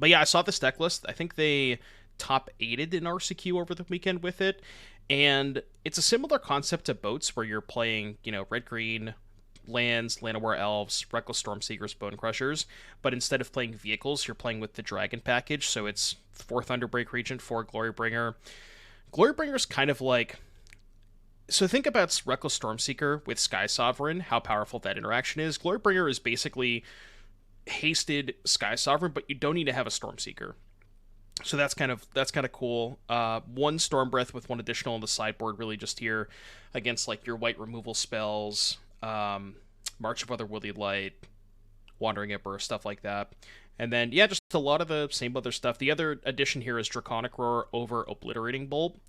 But yeah, I saw this deck list. I think they top 8'd in RCQ over the weekend with it. And it's a similar concept to boats where you're playing, red green lands, Llanowar Elves, Reckless Stormseekers, Bonecrushers, but instead of playing vehicles, you're playing with the Dragon package. So it's 4 Thunderbreak Regent, 4 Glorybringer. Glorybringer's kind of like. So think about Reckless Stormseeker with Sky Sovereign, how powerful that interaction is. Glorybringer is basically hasted Sky Sovereign, but you don't need to have a Stormseeker. So that's kind of cool. One Stormbreath with one additional on the sideboard, really just here against like your white removal spells, March of Otherworldly Light, Wandering Emperor, stuff like that. And then yeah, just a lot of the same other stuff. The other addition here is Draconic Roar over Obliterating Bolt,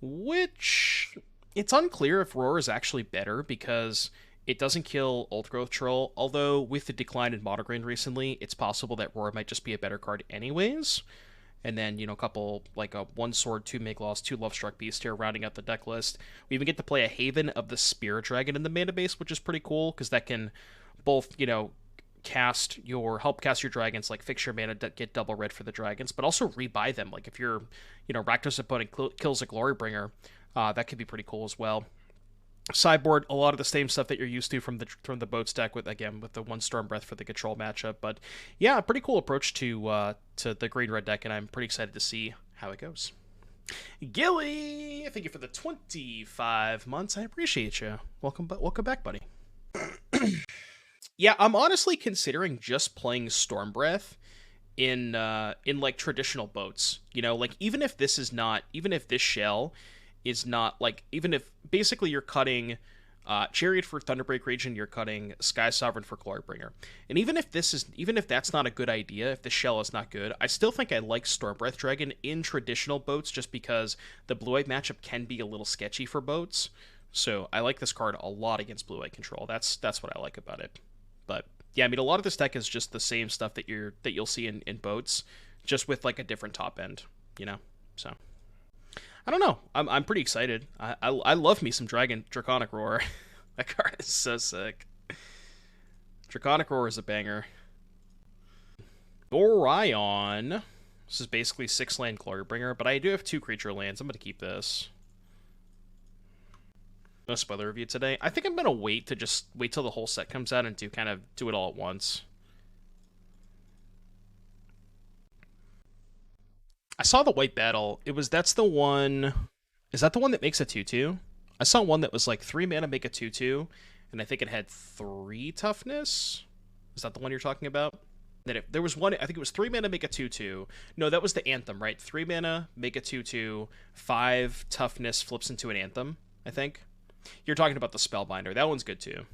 which it's unclear if Roar is actually better because it doesn't kill Old Growth Troll. Although with the decline in Monogreen recently, it's possible that Roar might just be a better card anyways. And then, a couple, like a 1 Sword, 2 Migloz, 2 Lovestruck Beast here, rounding out the deck list. We even get to play a Haven of the Spirit Dragon in the mana base, which is pretty cool, because that can both, help cast your dragons, like fix your mana, get double red for the dragons, but also rebuy them. Like if your, Rakdos opponent kills a Glorybringer, that could be pretty cool as well. Sideboard, a lot of the same stuff that you're used to from the boats deck with the 1 Stormbreath for the control matchup. But yeah, a pretty cool approach to the green red deck, and I'm pretty excited to see how it goes. Gilly, thank you for the 25 months. I appreciate you. Welcome back, buddy. Yeah, I'm honestly considering just playing Stormbreath in like traditional boats. Like even if this shell is not like, even if basically you're cutting Chariot for Thunderbreak Regent, you're cutting Sky Sovereign for Glorybringer. And even if that's not a good idea, if the shell is not good, I still think I like Stormbreath Dragon in traditional boats just because the blue-white matchup can be a little sketchy for boats. So I like this card a lot against blue-white control. That's what I like about it. But yeah, I mean, a lot of this deck is just the same stuff that you'll see in boats, just with like a different top end, so. I don't know. I'm pretty excited. I love me some Draconic Roar. That card is so sick. Draconic Roar is a banger. Orion. This is basically 6-land Glorybringer, but I do have 2 creature lands. I'm going to keep this. No spoiler review today. I think I'm going to wait till the whole set comes out and do it all at once. I saw the white battle. That's the one. Is that the one that makes a 2/2? I saw one that was like 3 mana, make a 2/2, and I think it had 3 toughness. Is that the one you're talking about? There was one, I think it was 3 mana, make a 2/2. No, that was the Anthem, right? 3 mana, make a 2/2, 5 toughness, flips into an Anthem, I think. You're talking about the Spellbinder. That one's good too.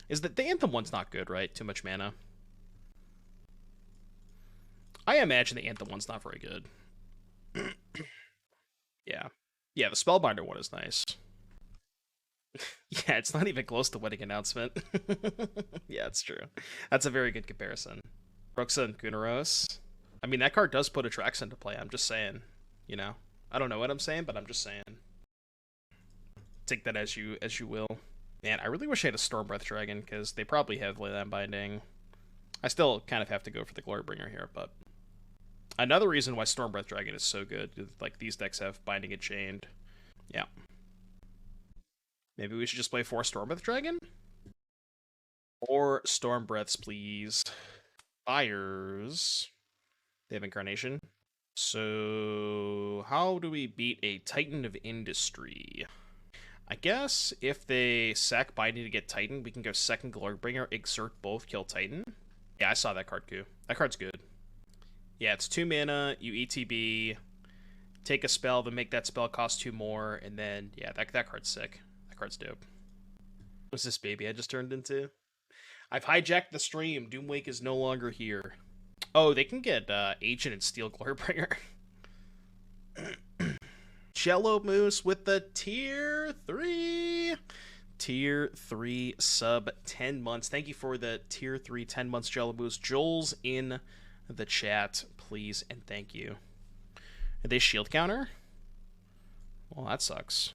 Is that the Anthem one's not good, right? Too much mana. I imagine the Anthem one's not very good. Yeah, the Spellbinder one is nice. Yeah, it's not even close to Wedding Announcement. Yeah, it's true. That's a very good comparison. Broxa and Gunaros. I mean, that card does put Atrax into play, I'm just saying. I don't know what I'm saying, but I'm just saying. Take that as you will. Man, I really wish I had a Stormbreath Dragon, because they probably have Leyline Binding. I still kind of have to go for the Glorybringer here, but another reason why Stormbreath Dragon is so good is like these decks have Binding and Chained. Yeah. Maybe we should just play 4 Stormbreath Dragon? 4 Stormbreaths, please. Fires. They have Incarnation. So how do we beat a Titan of Industry? I guess if they sack Binding to get Titan, we can go second Glorybringer, exert both, kill Titan. Yeah, I saw that card, too. That card's good. Yeah, it's 2 mana, you ETB, take a spell, then make that spell cost 2 more, and then, yeah, that card's sick. That card's dope. What's this baby I just turned into? I've hijacked the stream. Doomwake is no longer here. Oh, they can get Agent and Steel Glorybringer. Jello Moose with the tier 3. Tier 3 sub 10 months. Thank you for the tier 3 10 months, Jello Moose. Joel's in the chat, please, and thank you. Are they shield counter? Well, that sucks.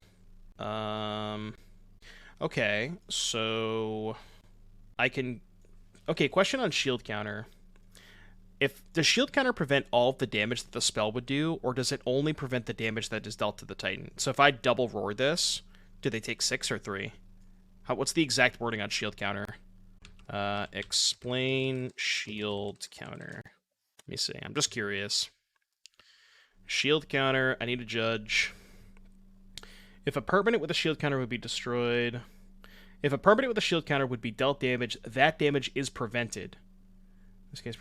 Okay, so I can... Okay, question on shield counter. Does shield counter prevent all of the damage that the spell would do, or does it only prevent the damage that is dealt to the Titan? So if I double roar this, do they take 6 or 3? What's the exact wording on shield counter? Explain shield counter. Let me see. I'm just curious. Shield counter. I need to judge. If a permanent with a shield counter would be destroyed. If a permanent with a shield counter would be dealt damage, that damage is prevented. In this case,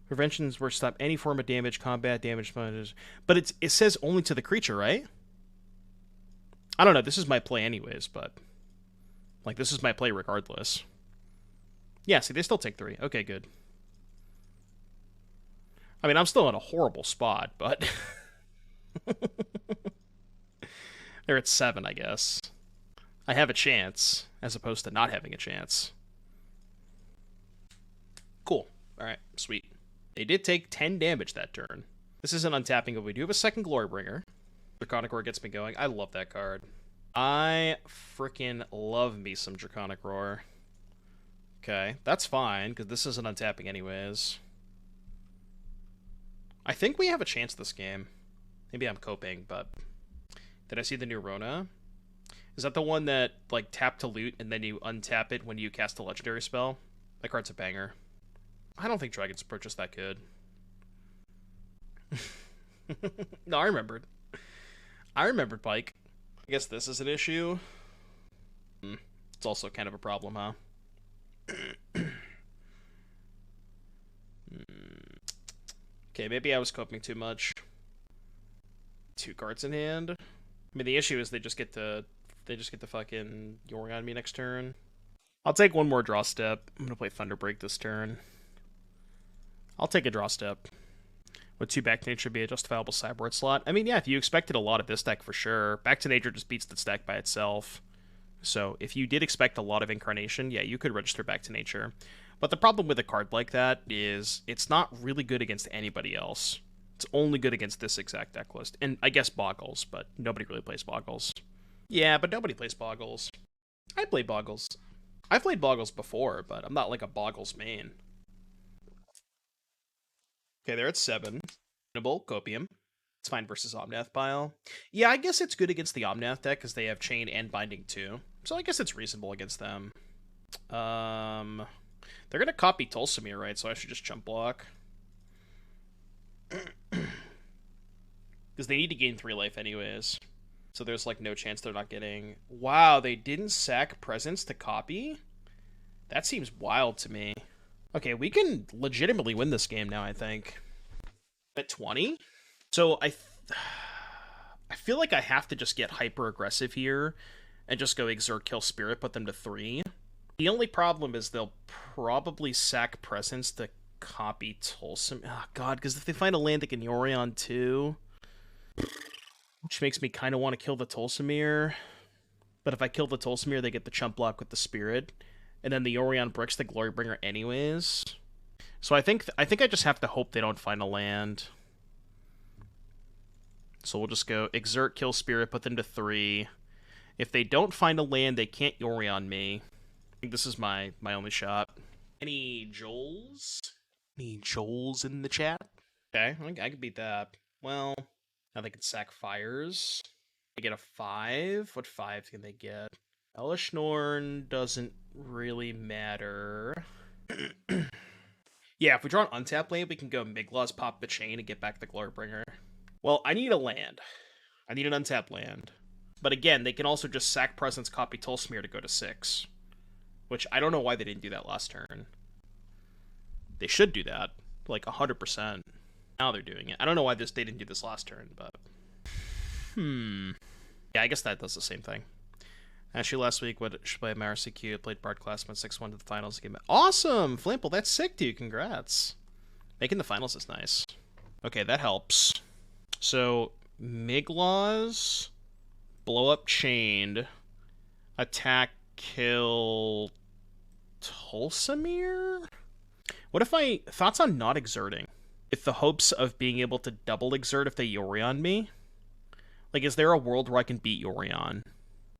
preventions were stop any form of damage, combat damage, but it says only to the creature, right? I don't know. This is my play anyways, but like this is my play regardless. Yeah, see, they still take 3. Okay, good. I mean, I'm still in a horrible spot, but they're at 7, I guess. I have a chance, as opposed to not having a chance. Cool. Alright, sweet. They did take 10 damage that turn. This isn't untapping, but we do have a second Glorybringer. Draconic Roar gets me going. I love that card. I freaking love me some Draconic Roar. Okay, that's fine, because this isn't untapping anyways. I think we have a chance this game. Maybe I'm coping, but... Did I see the new Rona? Is that the one that, like, tap to loot, and then you untap it when you cast a legendary spell? That card's a banger. I don't think Dragon's Approach is that good. No, I remembered. I remembered, Pike. I guess this is an issue. It's also kind of a problem, huh? Okay, maybe I was coping too much. 2 cards in hand. I mean, the issue is they just get to fucking Yori on me next turn. I'll take one more draw step. I'm gonna play Thunderbreak this turn. I'll take a draw step. Would 2 Back to Nature be a justifiable sideboard slot? I mean, yeah, if you expected a lot of this deck, for sure. Back to Nature just beats this deck by itself. So if you did expect a lot of Incarnation, yeah, you could register Back to Nature. But the problem with a card like that is it's not really good against anybody else. It's only good against this exact deck list. And I guess Boggles, but nobody really plays Boggles. Yeah, but nobody plays Boggles. I play Boggles. I've played Boggles before, but I'm not like a Boggles main. Okay, they're at 7. Copium. It's fine versus Omnath Pile. Yeah, I guess it's good against the Omnath deck because they have Chain and Binding too. So I guess it's reasonable against them. They're going to copy Tulsimir, right? So I should just jump block. Because they need to gain 3 life anyways. So there's like no chance they're not getting... Wow, they didn't sack Presence to copy? That seems wild to me. Okay, we can legitimately win this game now, I think. At 20? So I feel like I have to just get hyper-aggressive here and just go Exert, Kill Spirit, put them to 3. The only problem is they'll probably sack Presence to copy Tulsim. Oh, God, because if they find a land, they can Yorion too. Which makes me kind of want to kill the Tulsimir. But if I kill the Tulsimir, they get the chump block with the Spirit. And then the Yorion bricks the Glorybringer anyways. So I think I just have to hope they don't find a land. So we'll just go Exert, Kill Spirit, put them to 3. If they don't find a land, they can't Yorion me. I think this is my only shot. Any Joels? Any Joels in the chat? Okay, I can beat that. Well, now they can sack Fires. They get a 5. What 5 can they get? Elish Norn doesn't really matter. Yeah, if we draw an untapped land, we can go Migloz, pop the Chain, and get back the Glorybringer. Well, I need a land. I need an untapped land. But again, they can also just sack Presence, copy Tulsimir to go to 6. Which, I don't know why they didn't do that last turn. They should do that. Like, 100%. Now they're doing it. I don't know why they didn't do this last turn, but... Yeah, I guess that does the same thing. Actually, last week, what should play MRCQ, played Bard Class, went 6-1 to the finals. Awesome! Flample, that's sick, dude. Congrats. Making the finals is nice. Okay, that helps. So, Migloz, blow up Chained, attack, kill Tulsimir? What if thoughts on not exerting? With the hopes of being able to double exert if they Yorion me? Like, is there a world where I can beat Yorion?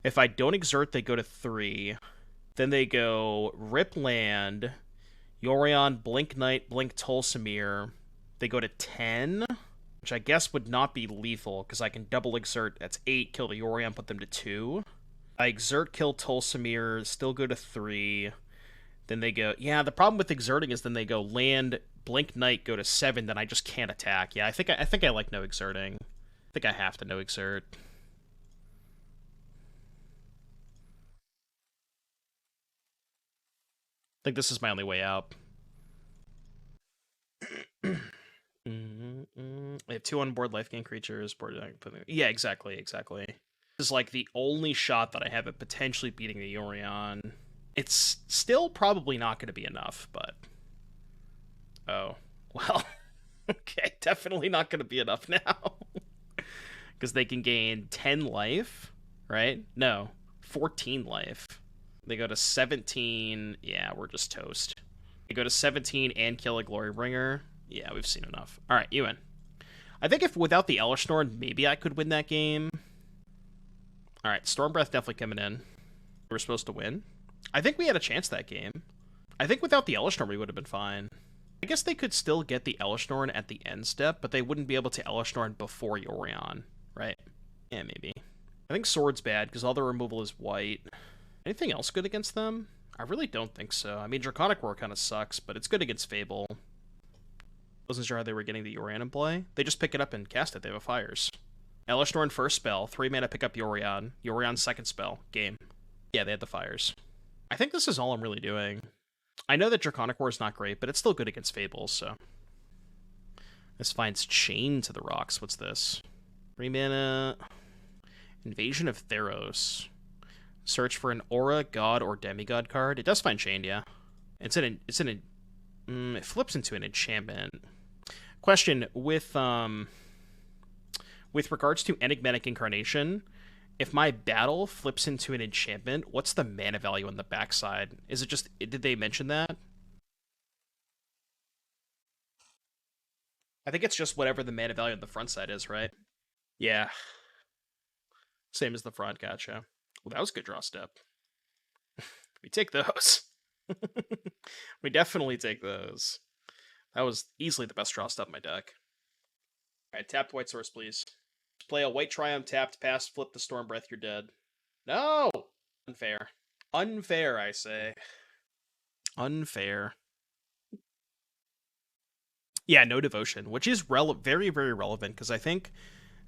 If I don't exert, they go to 3. Then they go Rip Land, Yorion, Blink Knight, Blink Tolsimir. They go to 10, which I guess would not be lethal, because I can double exert. That's 8, kill the Yorion, put them to 2. I exert, kill Tolsimir, still go to 3. Then they go... Yeah, the problem with exerting is then they go land, Blink Knight, go to 7, then I just can't attack. Yeah, I think I like no exerting. I think I have to no exert. I think this is my only way out. I have 2 on-board life gain creatures. Yeah, exactly. This is like the only shot that I have at potentially beating the Yorion. It's still probably not going to be enough, but... Oh. Well, okay, definitely not going to be enough now. Because they can gain 10 life, right? No, 14 life. They go to 17. Yeah, we're just toast. They go to 17 and kill a Glorybringer. Yeah, we've seen enough. All right, you win. I think if without the Elvish Norn, maybe I could win that game. All right, Stormbreath definitely coming in. We're supposed to win. I think we had a chance that game. I think without the Elvish Norn, we would have been fine. I guess they could still get the Elvish Norn at the end step, but they wouldn't be able to Elvish Norn before Yorion, right? Yeah, maybe. I think Sword's bad because all the removal is white. Anything else good against them? I really don't think so. I mean, Draconic Roar kind of sucks, but it's good against Fable. Wasn't sure how they were getting the Yorion in play. They just pick it up and cast it. They have Fires. Elvish Norn first spell, 3 mana pick up Yorion. Yorion second spell, game. Yeah, they had the Fires. I think this is all I'm really doing. I know that Draconic Roar is not great, but it's still good against Fables, so... This finds Chain to the Rocks. What's this? 3 mana... Invasion of Theros. Search for an Aura, God, or Demigod card. It does find Chain, yeah. It flips into an enchantment. Question, with regards to Enigmatic Incarnation, if my battle flips into an enchantment, what's the mana value on the backside? Is it just... Did they mention that? I think it's just whatever the mana value on the front side is, right? Yeah. Same as the front, gotcha. Well, that was a good draw step. We take those. We definitely take those. That was easily the best draw step in my deck. Alright, tapped white source, please. Play a white Triumph tapped, pass, flip the Stormbreath, you're dead. No! Unfair. Unfair, I say. Unfair. Yeah, no devotion, which is very, very relevant, because I think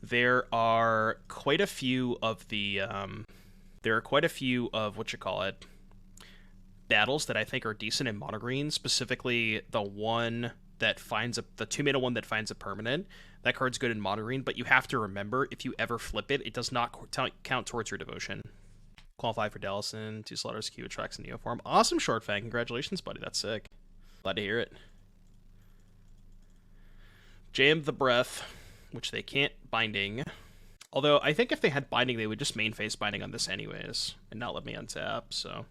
there are quite a few of the, battles that I think are decent in mono green, specifically the one that finds the 2-mana one that finds a permanent. That card's good in mono green, but you have to remember, if you ever flip it, it does not count towards your devotion. Qualify for Dallison, 2 Slaughters, Q attracts a Neoform. Awesome, Short Fang. Congratulations, buddy. That's sick. Glad to hear it. Jam the Breath, which they can't binding. Although, I think if they had binding, they would just main face binding on this anyways, and not let me untap, so...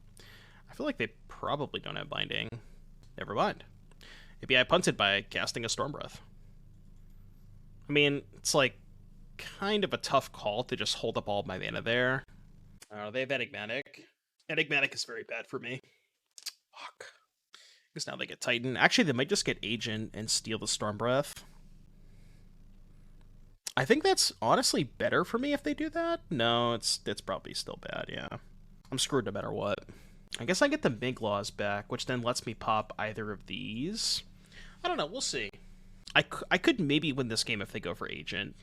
I feel like they probably don't have binding. Never mind. Maybe I punted by casting a Stormbreath. I mean, it's like kind of a tough call to just hold up all of my mana there. They have Enigmatic. Enigmatic is very bad for me. Fuck. I guess now they get Titan. Actually, they might just get Agent and steal the Stormbreath. I think that's honestly better for me if they do that. No, it's probably still bad, yeah. I'm screwed no matter what. I guess I get the Migloz back, which then lets me pop either of these. I don't know, we'll see. I could maybe win this game if they go for Agent.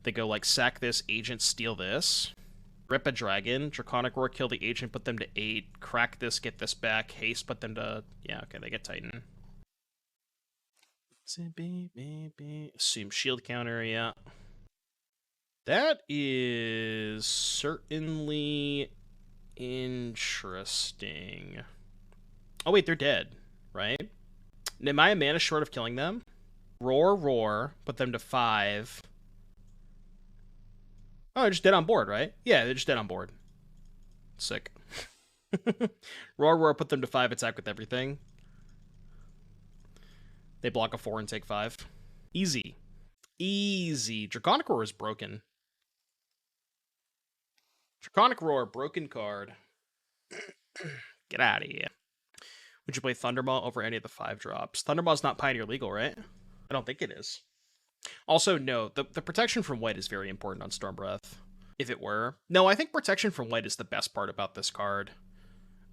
They go, like, sack this, Agent, steal this. Rip a Dragon, Draconic Roar, kill the Agent, put them to 8. Crack this, get this back. Haste, put them to... Yeah, okay, they get Titan. Assume shield counter, yeah. That is certainly... interesting. Oh wait, they're dead, right? Am I a mana short of killing them? Roar, put them to 5. Oh, they're just dead on board, right? Yeah, they're just dead on board. Sick. Roar, put them to 5, attack with everything. They block a 4 and take 5. Easy. Easy. Draconic Roar is broken. Draconic Roar, broken card. Get out of here. Would you play Thundermaw over any of the 5-drops? Thundermaw's not Pioneer legal, right? I don't think it is. Also, no, the protection from white is very important on Stormbreath. If it were. No, I think protection from white is the best part about this card.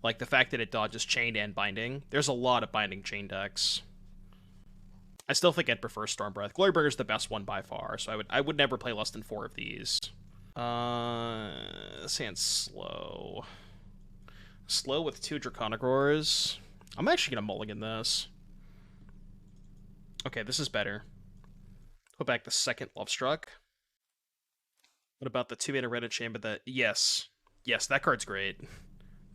Like, the fact that it dodges Chained and Binding. There's a lot of Binding Chain decks. I still think I'd prefer Stormbreath. Glorybringer's the best one by far, so I would never play less than 4 of these. This hand's slow. Slow with 2 Draconic Roars. I'm actually going to mulligan this. Okay, this is better. Put back the second Lovestruck. What about the 2-mana Red Enchantment? Yes. Yes, that card's great.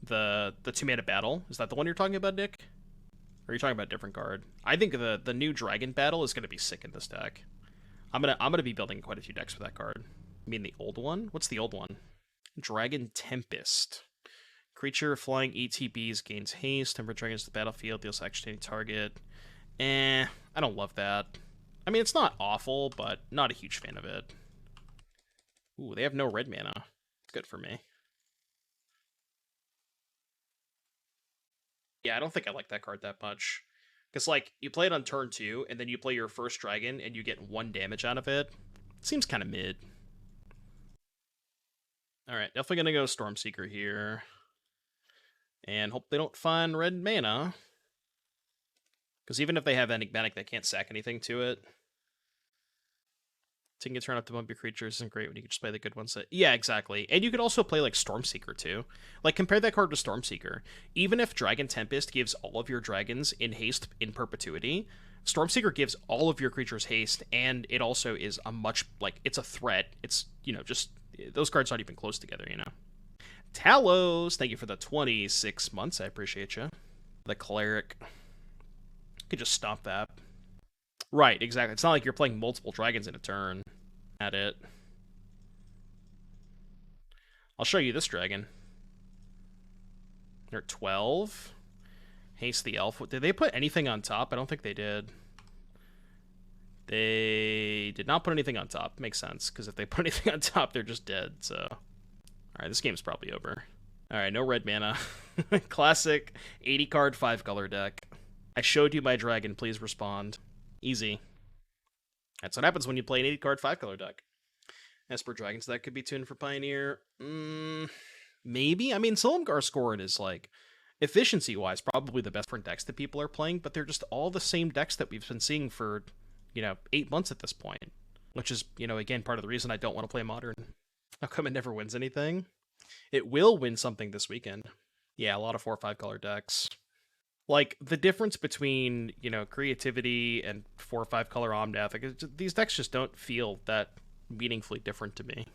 The 2-mana Battle. Is that the one you're talking about, Nick? Or are you talking about a different card? I think the new Dragon Battle is going to be sick in this deck. I'm gonna be building quite a few decks for that card. I mean the old one? What's the old one? Dragon Tempest. Creature flying ETBs gains haste. Temper dragons to the battlefield. Deals action to any target. I don't love that. I mean, it's not awful, but not a huge fan of it. Ooh, they have no red mana. It's good for me. Yeah, I don't think I like that card that much. Because, like, you play it on turn 2, and then you play your first dragon, and you get 1 damage out of it. It seems kind of mid. Alright, definitely gonna go Stormseeker here. And hope they don't find red mana. Because even if they have Enigmatic, they can't sack anything to it. Taking a turn up to bump your creatures isn't great when you can just play the good ones. Yeah, exactly. And you could also play, like, Stormseeker, too. Like, compare that card to Stormseeker. Even if Dragon Tempest gives all of your dragons in haste in perpetuity, Stormseeker gives all of your creatures haste, and it also is a much, like, it's a threat. It's, you know, just, those cards aren't even close together, you know. Talos, thank you for the 26 months. I appreciate you. The Cleric. Could just stop that. Right, exactly. It's not like you're playing multiple dragons in a turn. At it. I'll show you this dragon. They're 12. Haste the Elf. Did they put anything on top? I don't think they did. They did not put anything on top. Makes sense, because if they put anything on top, they're just dead, so... Alright, this game's probably over. Alright, no red mana. Classic 80-card 5-color deck. I showed you my dragon, please respond. Easy. That's what happens when you play an 80-card 5-color deck. Esper Dragons deck could be tuned for Pioneer. Maybe? I mean, Silumgar Scorin is, like, efficiency-wise, probably the best different decks that people are playing, but they're just all the same decks that we've been seeing for, you know, 8 months at this point. Which is, you know, again, part of the reason I don't want to play Modern. How come it never wins anything? It will win something this weekend. Yeah, a lot of 4 or 5-color decks. Like, the difference between, you know, creativity and 4 or 5-color Omnath, like, these decks just don't feel that meaningfully different to me.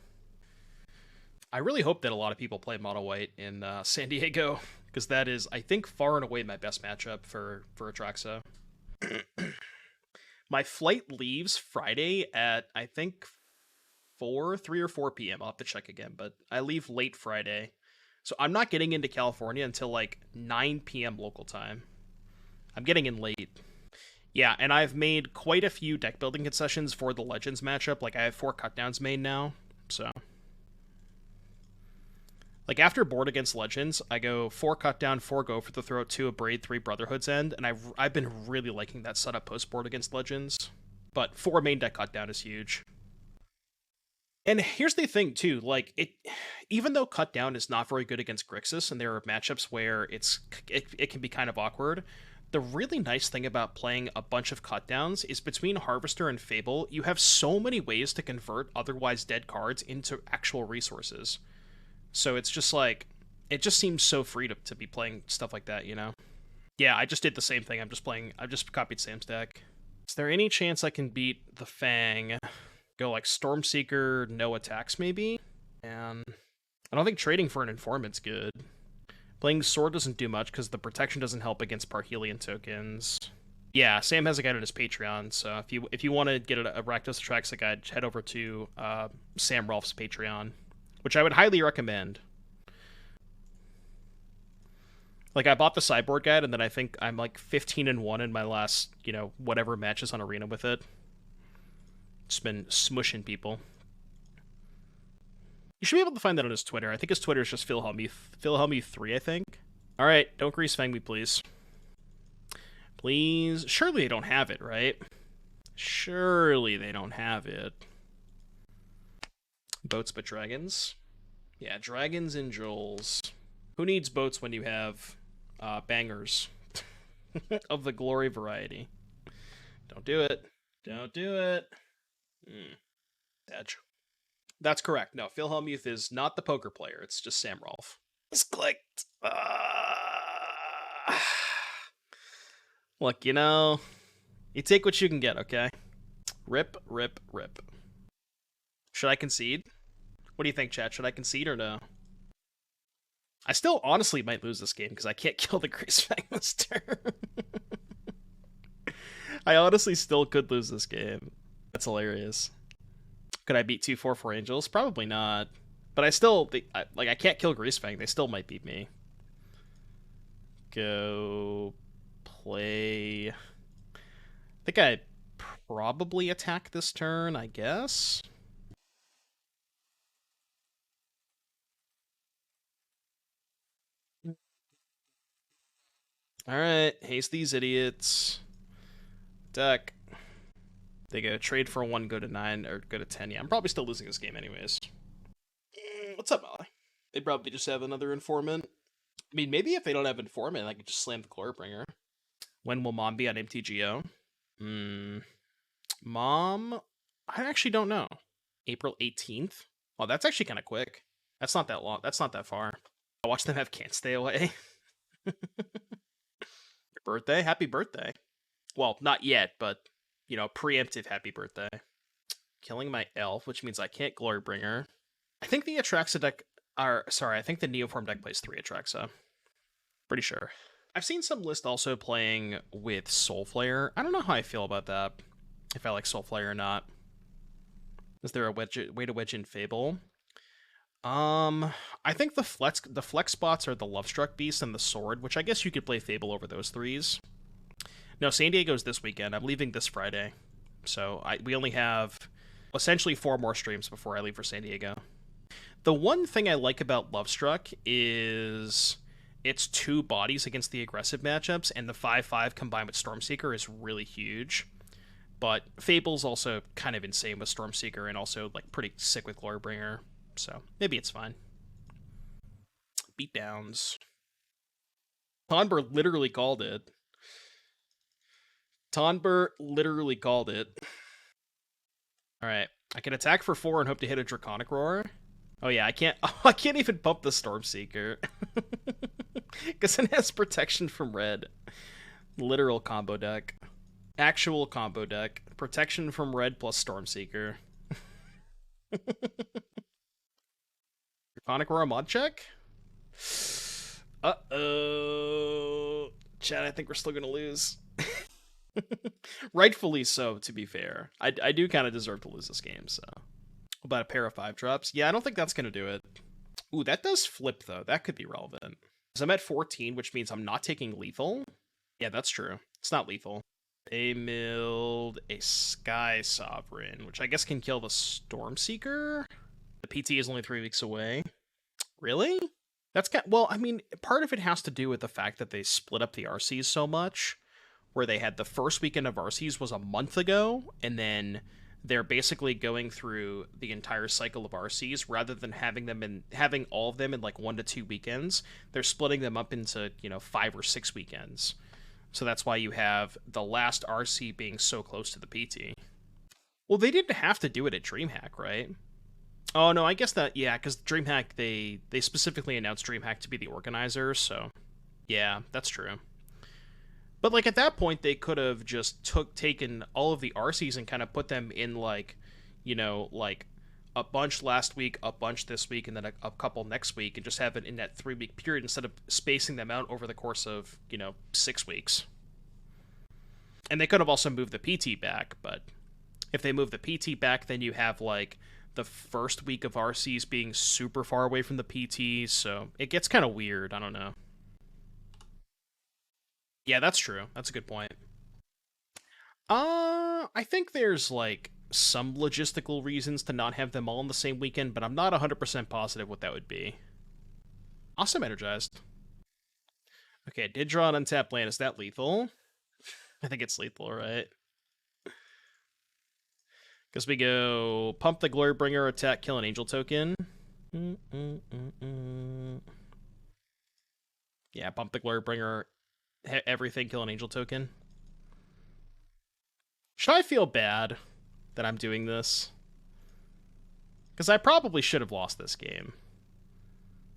I really hope that a lot of people play Mono White in San Diego, because that is, I think, far and away my best matchup for Atraxa. My flight leaves Friday at, I think, 3 or 4 p.m. I'll have to check again, but I leave late Friday. So I'm not getting into California until like 9 p.m. local time. I'm getting in late. Yeah, and I've made quite a few deck building concessions for the Legends matchup. Like, I have 4 cutdowns made now, so... Like, after board against Legends, I go 4 cutdown, 4 go for the throat, 2 abrade, 3 Brotherhood's End, and I've been really liking that setup post-board against Legends. But 4 main deck cutdown is huge. And here's the thing, too, like, even though Cutdown is not very good against Grixis, and there are matchups where it can be kind of awkward, the really nice thing about playing a bunch of Cutdowns is between Harvester and Fable, you have so many ways to convert otherwise dead cards into actual resources. So it's just like, it just seems so free to be playing stuff like that, you know? Yeah, I just did the same thing, I just copied Sam's deck. Is there any chance I can beat the Fang? Go like Stormseeker, no attacks maybe? And I don't think trading for an Informant's good. Playing Sword doesn't do much because the protection doesn't help against Parhelion tokens. Yeah, Sam has a guide on his Patreon, so if you want to get a Rakdos Atraxa guide, head over to Sam Rolfe's Patreon, which I would highly recommend. Like, I bought the sideboard guide, and then I think I'm like 15-1 in my last, you know, whatever matches on Arena with it. Just been smushing people. You should be able to find that on his Twitter. I think his Twitter is just Philhelmy3, I think. Alright, don't grease fang me, please. Please. Surely they don't have it, right? Surely they don't have it. Boats but dragons. Yeah, dragons and jewels. Who needs boats when you have bangers of the glory variety? Don't do it. Don't do it. Edge. That's correct. No, Phil Hellmuth is not the poker player. It's just Sam Rolfe. It's clicked. Look, you know, you take what you can get, okay? Rip, rip, rip. Should I concede? What do you think, chat? Should I concede or no? I still honestly might lose this game because I can't kill the Greasefang this turn. I honestly still could lose this game. That's hilarious. Could I beat 2/4 for Angels? Probably not. But I still, I can't kill Greasefang. They still might beat me. Go play. I think I probably attack this turn, I guess. Alright, haste these idiots. Deck. They go trade for 1, go to 9, or go to 10. Yeah, I'm probably still losing this game anyways. What's up, Molly? They probably just have another informant. I mean, maybe if they don't have informant, I could just slam the Glorybringer. When will Mom be on MTGO? Mom? I actually don't know. April 18th? Oh, that's actually kind of quick. That's not that long. That's not that far. I watch them have Can't Stay Away. Your birthday? Happy birthday. Well, not yet, but, you know, preemptive happy birthday. Killing my elf, which means I can't Glorybringer. I think the Atraxa deck I think the Neoform deck plays 3 Atraxa. Pretty sure. I've seen some list also playing with Soulflare. I don't know how I feel about that. If I like Soulflare or not. Is there a way to wedge in Fable? I think the flex spots are the Lovestruck Beast and the Sword, which I guess you could play Fable over those 3s. No, San Diego's this weekend. I'm leaving this Friday. So we only have essentially 4 more streams before I leave for San Diego. The one thing I like about Lovestruck is its 2 bodies against the aggressive matchups, and the 5/5 combined with Stormseeker is really huge. But Fable's also kind of insane with Stormseeker and also like pretty sick with Glorybringer. So maybe it's fine. Beatdowns. Tonber literally called it. Tonber literally called it. Alright. I can attack for 4 and hope to hit a Draconic Roar. Oh yeah, I can't even pump the Stormseeker. Because it has protection from red. Literal combo deck. Actual combo deck. Protection from red plus Stormseeker. Draconic Roar mod check? Uh-oh. Chad, I think we're still gonna lose. Rightfully so, to be fair. I do kind of deserve to lose this game, so. About a pair of 5-drops? Yeah, I don't think that's gonna do it. Ooh, that does flip, though. That could be relevant. Because I'm at 14, which means I'm not taking lethal. Yeah, that's true. It's not lethal. They milled a Sky Sovereign, which I guess can kill the Stormseeker. The PT is only 3 weeks away. Really? That's well, I mean, part of it has to do with the fact that they split up the RCs so much, where they had the first weekend of RCs was a month ago, and then they're basically going through the entire cycle of RCs rather than having all of them in like 1 to 2 weekends. They're splitting them up into, 5 or 6 weekends. So that's why you have the last RC being so close to the PT. Well, they didn't have to do it at DreamHack, right? Oh, no, I guess that, yeah, because DreamHack, they specifically announced DreamHack to be the organizer, so yeah, that's true. But, like, at that point, they could have just taken all of the RCs and kind of put them in, like, like, a bunch last week, a bunch this week, and then a couple next week, and just have it in that 3-week period instead of spacing them out over the course of, 6 weeks. And they could have also moved the PT back, but if they move the PT back, then you have, like, the first week of RCs being super far away from the PT, so it gets kind of weird. I don't know. Yeah, that's true. That's a good point. I think there's, like, some logistical reasons to not have them all in the same weekend, but I'm not 100% positive what that would be. Awesome, energized. Okay, I did draw an untapped land. Is that lethal? I think it's lethal, right? Because we go pump the Glorybringer, attack, kill an angel token. Yeah, pump the Glorybringer, everything, kill an angel token. Should I feel bad that I'm doing this? Because I probably should have lost this game.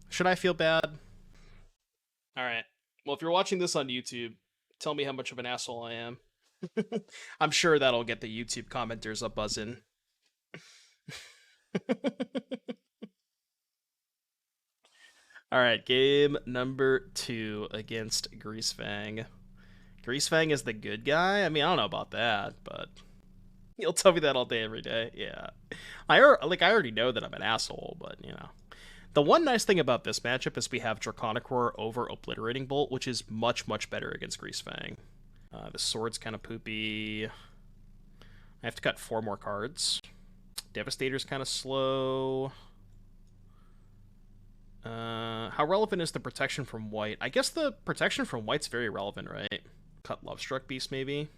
Should I feel bad? Alright. Well, if you're watching this on YouTube, tell me how much of an asshole I am. I'm sure that'll get the YouTube commenters a buzzing. Alright, game number 2 against Greasefang. Greasefang is the good guy? I mean, I don't know about that, but you'll tell me that all day, every day. Yeah. I already know that I'm an asshole, but, you know. The one nice thing about this matchup is we have Draconic Roar over Obliterating Bolt, which is much, much better against Greasefang. The sword's kind of poopy. I have to cut 4 more cards. Devastator's kind of slow. How relevant is the protection from white? I guess the protection from white's very relevant, right? Cut Lovestruck Beast, maybe.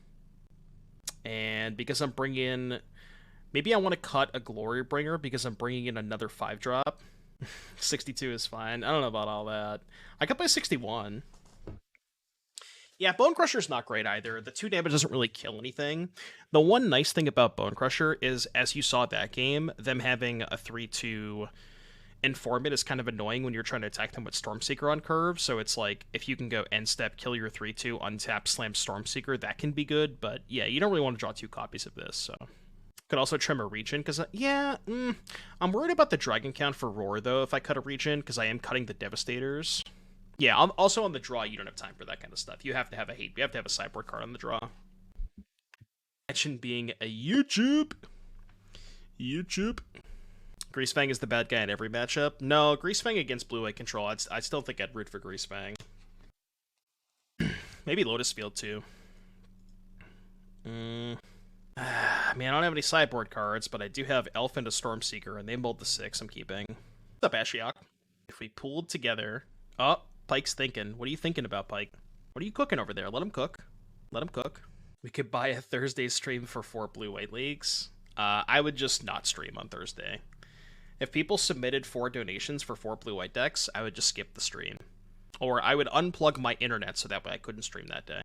And because I'm bringing in... Maybe I want to cut a Glorybringer because I'm bringing in another 5-drop. 62 is fine. I don't know about all that. I could play 61. Yeah, Bonecrusher's not great either. The 2 damage doesn't really kill anything. The one nice thing about Bonecrusher is, as you saw that game, them having a 3-2 Informant is kind of annoying when you're trying to attack them with Stormseeker on curve, so it's like, if you can go end step, kill your 3-2, untap, slam Stormseeker, that can be good, but yeah, you don't really want to draw 2 copies of this, so... Could also trim a Regent, because, I'm worried about the Dragon count for Roar, though, if I cut a Regent, because I am cutting the Devastators. Yeah, also on the draw, you don't have time for that kind of stuff. You have to have a sideboard card on the draw. Imagine being a YouTube. Greasefang is the bad guy in every matchup. No, Greasefang against blue-white control, I still think I'd root for Greasefang. Maybe Lotus Field, too. I mean, I don't have any sideboard cards, but I do have Elf and a Stormseeker, and they mold the 6 I'm keeping. What's up, Ashiok? If we pooled together... Oh, Pike's thinking. What are you thinking about, Pike? What are you cooking over there? Let him cook. Let him cook. We could buy a Thursday stream for 4 blue-white leagues. I would just not stream on Thursday. If people submitted 4 donations for 4 blue-white decks, I would just skip the stream. Or I would unplug my internet so that way I couldn't stream that day.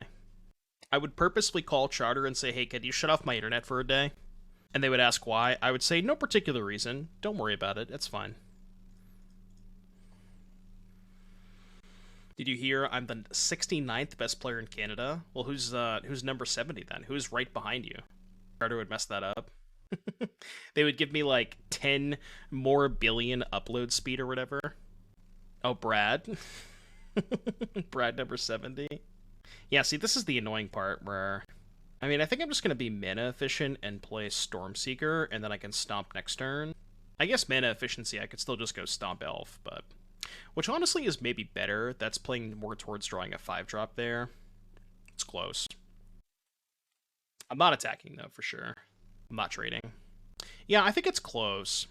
I would purposely call Charter and say, hey, can you shut off my internet for a day? And they would ask why. I would say, no particular reason. Don't worry about it. It's fine. Did you hear I'm the 69th best player in Canada? Well, who's number 70 then? Who's right behind you? Charter would mess that up. They would give me like 10 more billion upload speed or whatever. Oh, Brad. Brad number 70. Yeah, see, this is the annoying part where... I mean, I think I'm just going to be mana efficient and play Stormseeker, and then I can stomp next turn. I guess mana efficiency, I could still just go Stomp Elf, but... Which honestly is maybe better. That's playing more towards drawing a 5-drop there. It's close. I'm not attacking, though, for sure. I'm not trading. Yeah, I think it's close.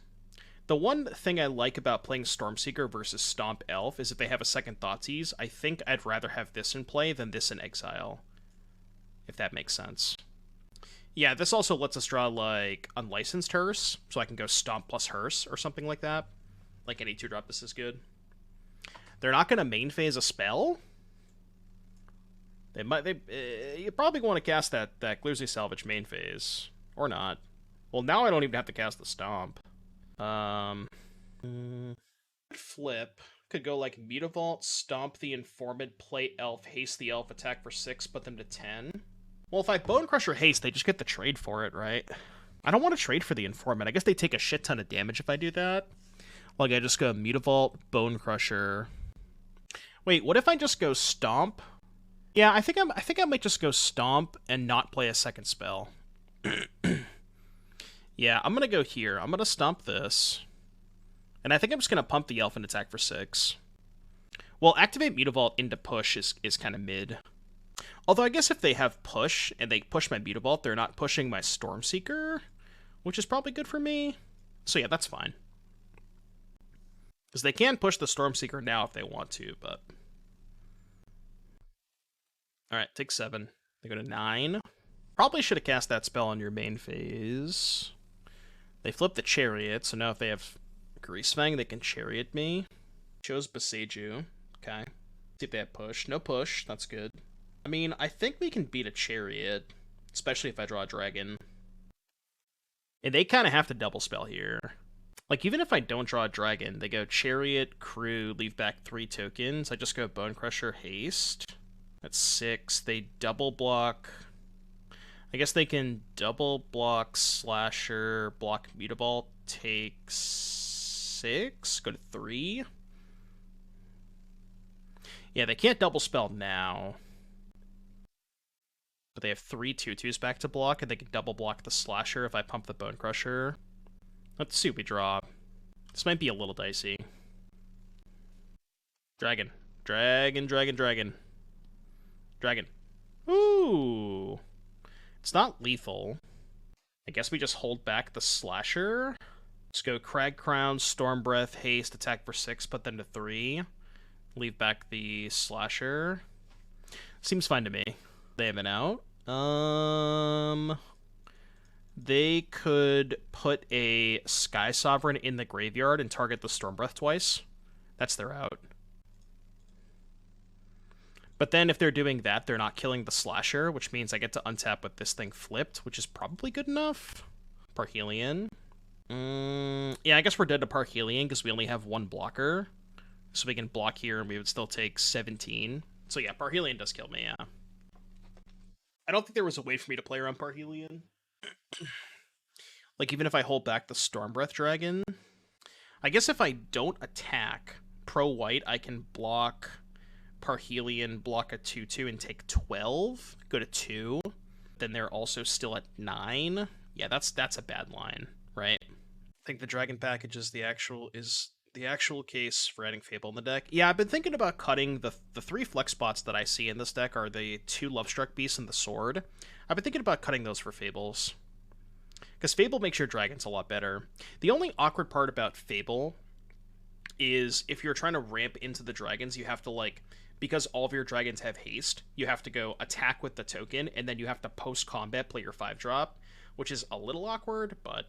The one thing I like about playing Stormseeker versus Stomp Elf is if they have a second Thoughtseize, I think I'd rather have this in play than this in Exile. If that makes sense. Yeah, this also lets us draw, like, Unlicensed Hearse, so I can go Stomp plus Hearse or something like that. Like any 2-drop, this is good. They're not going to main phase a spell? You probably want to cast that Gloozy Salvage main phase. Or not. Well, now I don't even have to cast the Stomp. Flip. Could go like Mutavault, Stomp the Informant, play Elf, haste the Elf, attack for 6, put them to 10. Well, if I Bonecrusher haste, they just get the trade for it, right? I don't want to trade for the Informant. I guess they take a shit ton of damage if I do that. Like, I just go Mutavault, Bonecrusher. Wait, what if I just go Stomp? Yeah, I think I might just go Stomp and not play a second spell. Yeah, I'm gonna go here. I'm gonna Stomp this. And I think I'm just gonna pump the Elf and attack for 6. Well, activate Mutavault into push is kind of mid. Although I guess if they have push, and they push my Mutavault, they're not pushing my Stormseeker, which is probably good for me. So yeah, that's fine. Because they can push the Stormseeker now if they want to, but... Alright, take 7. They go to 9. Probably should have cast that spell on your main phase. They flip the Chariot, so now if they have Greasefang, they can Chariot me. Chose Boseiju. Okay. See if they have push. No push. That's good. I mean, I think we can beat a Chariot, especially if I draw a Dragon. And they kind of have to double spell here. Like, even if I don't draw a Dragon, they go Chariot, Crew, leave back 3 tokens. I just go Bonecrusher, Haste. That's 6. They double block. I guess they can double block Slasher, block Mutavault, take 6, go to 3. Yeah, they can't double spell now. But they have 3 2/2s back to block, and they can double block the Slasher if I pump the Bonecrusher. Let's see what we draw. This might be a little dicey. Dragon. Dragon, dragon, dragon. Dragon. Ooh. It's not lethal. I guess we just hold back the Slasher. Let's go Cragcrown, Stormbreath, Haste, attack for 6, put them to 3. Leave back the Slasher. Seems fine to me. They have an out. They could put a Sky Sovereign in the graveyard and target the Stormbreath twice. That's their out. But then if they're doing that, they're not killing the Slasher, which means I get to untap with this thing flipped, which is probably good enough. Parhelion. Yeah, I guess we're dead to Parhelion because we only have 1 blocker. So we can block here and we would still take 17. So yeah, Parhelion does kill me, yeah. I don't think there was a way for me to play around Parhelion. Like, even if I hold back the Stormbreath Dragon. I guess if I don't attack pro-white, I can block Parhelion, block a 2/2, and take 12. Go to 2. Then they're also still at 9. Yeah, that's a bad line, right? I think the Dragon package is the actual case for adding Fable in the deck. Yeah, I've been thinking about cutting the 3 flex spots that I see in this deck are the 2 Lovestruck Beasts and the Sword. I've been thinking about cutting those for Fables. Because Fable makes your dragons a lot better. The only awkward part about Fable is if you're trying to ramp into the dragons, you have to, like, because all of your dragons have haste, you have to go attack with the token, and then you have to post-combat play your 5-drop, which is a little awkward, but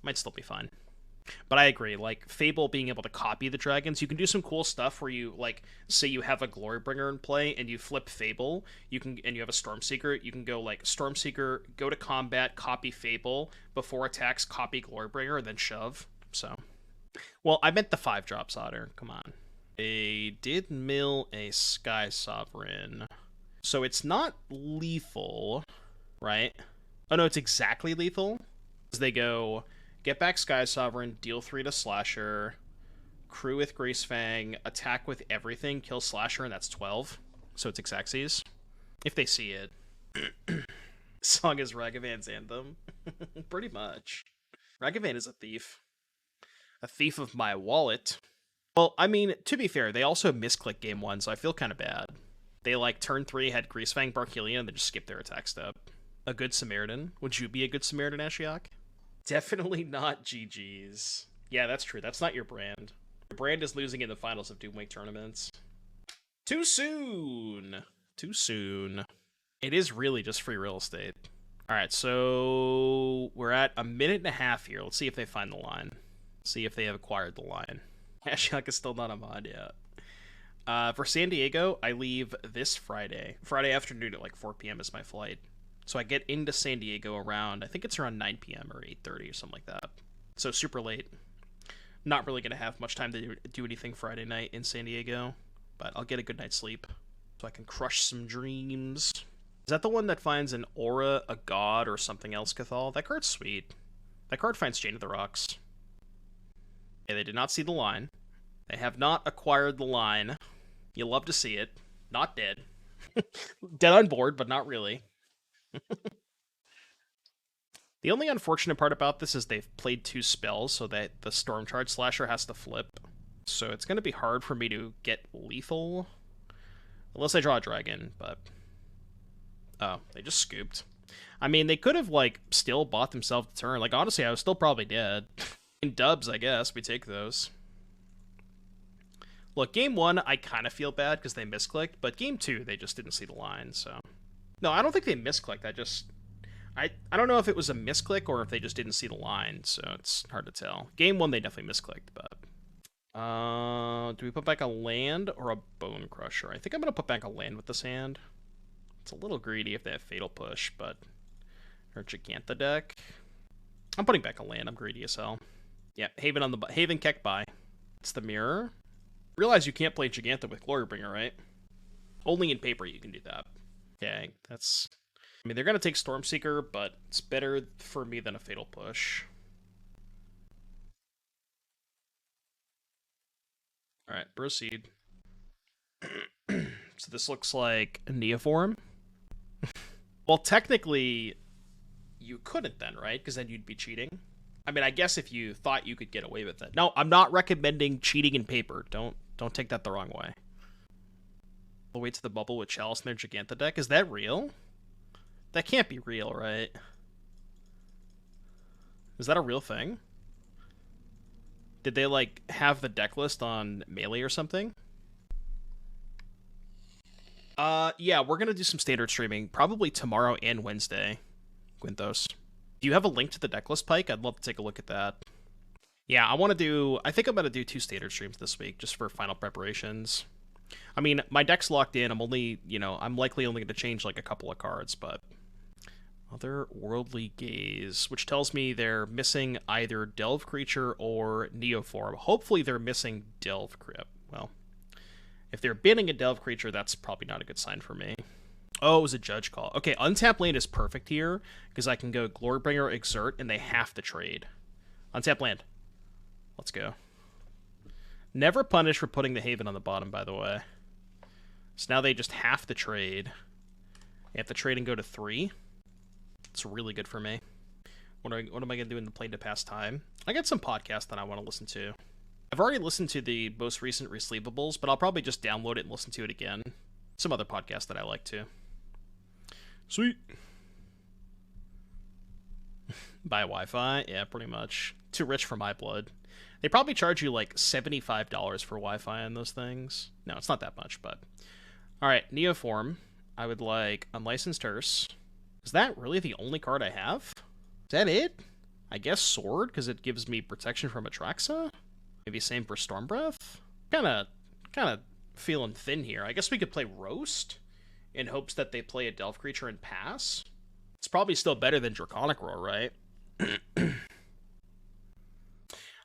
might still be fine. But I agree, like, Fable being able to copy the dragons, you can do some cool stuff where you, like, say you have a Glorybringer in play, and you flip Fable, and you have a Stormseeker, you can go, like, Stormseeker, go to combat, copy Fable, before attacks, copy Glorybringer, and then shove, so. Well, I meant the 5-drops, Otter, come on. They did mill a Sky Sovereign, so it's not lethal, right? Oh no, it's exactly lethal. They go... Get back Sky Sovereign, deal 3 to Slasher, Crew with Greasefang, attack with everything, kill Slasher, and that's 12. So it's Xaxes. If they see it. Song is Ragavan's anthem. Pretty much. Ragavan is a thief. A thief of my wallet. Well, I mean, to be fair, they also misclicked game 1, so I feel kind of bad. They, like, turn 3 had Greasefang, Parhelion, and then just skipped their attack step. A good Samaritan? Would you be a good Samaritan, Ashiok? Definitely not GG's. Yeah, that's true. That's not your brand. Your brand is losing in the finals of Doomwake tournaments. Too soon! Too soon. It is really just free real estate. Alright, so we're at a minute and a half here. Let's see if they find the line. See if they have acquired the line. Ashiok is still not a mod yet. For San Diego, I leave this Friday. Friday afternoon at like 4 p.m. is my flight. So I get into San Diego around, I think it's around 9 p.m. or 8:30 or something like that. So super late. Not really going to have much time to do anything Friday night in San Diego, but I'll get a good night's sleep so I can crush some dreams. Is that the one that finds an aura, a god, or something else, Cathal? That card's sweet. That card finds Chain of the Rocks. Yeah, they did not see the line. They have not acquired the line. You'll love to see it. Not dead. Dead on board, but not really. The only unfortunate part about this is they've played 2 spells so that the Stormcharge Slasher has to flip. So it's going to be hard for me to get lethal. Unless I draw a dragon, but... Oh, they just scooped. I mean, they could have, like, still bought themselves the turn. Like, honestly, I was still probably dead. In dubs, I guess. We take those. Look, game 1, I kind of feel bad because they misclicked, but game 2, they just didn't see the line, so... No, I don't think they misclicked. I don't know if it was a misclick or if they just didn't see the line, so it's hard to tell. Game 1, they definitely misclicked, but... do we put back a land or a Bonecrusher? I think I'm going to put back a land with this hand. It's a little greedy if they have Fatal Push, but... Or Giganta deck. I'm putting back a land. I'm greedy as hell. Yeah, Haven Keck buy. It's the mirror. Realize you can't play Giganta with Glorybringer, right? Only in paper you can do that. Okay, that's... I mean, they're going to take Stormseeker, but it's better for me than a Fatal Push. Alright, proceed. So this looks like a Neoform. Well, technically, you couldn't then, right? Because then you'd be cheating. I mean, I guess if you thought you could get away with it. No, I'm not recommending cheating in paper. Don't take that the wrong way. All the way to the bubble with Chalice in their Giganta deck. Is that real? That can't be real, right? Is that a real thing? Did they, like, have the deck list on Melee or something? Yeah, we're gonna do some standard streaming, probably tomorrow and Wednesday, Gwynthos. Do you have a link to the deck list, Pike? I'd love to take a look at that. Yeah, I think I'm gonna do 2 standard streams this week, just for final preparations. I mean, my deck's locked in, I'm likely only gonna change, like, a couple of cards, but... Otherworldly Gaze, which tells me they're missing either Delve Creature or Neoform. Hopefully they're missing Delve Creature. Well, if they're banning a Delve Creature, that's probably not a good sign for me. Oh, it was a Judge Call. Okay, Untap Land is perfect here, because I can go Glorybringer, Exert, and they have to trade. Untap Land. Let's go. Never punish for putting the Haven on the bottom, by the way. So now they just have to trade. They have to trade and go to 3. It's really good for me. What am I going to do in the play to pass time? I got some podcasts that I want to listen to. I've already listened to the most recent Receivables, but I'll probably just download it and listen to it again. Some other podcasts that I like too. Sweet. Buy Wi-Fi? Yeah, pretty much. Too rich for my blood. They probably charge you like $75 for Wi-Fi on those things. No, it's not that much, but... Alright, Neoform. I would like Unlicensed Hearse. Is that really the only card I have? Is that it? I guess Sword, because it gives me protection from Atraxa? Maybe same for Stormbreath? Kinda feeling thin here. I guess we could play Roast in hopes that they play a Delve Creature and pass. It's probably still better than Draconic Roar, right?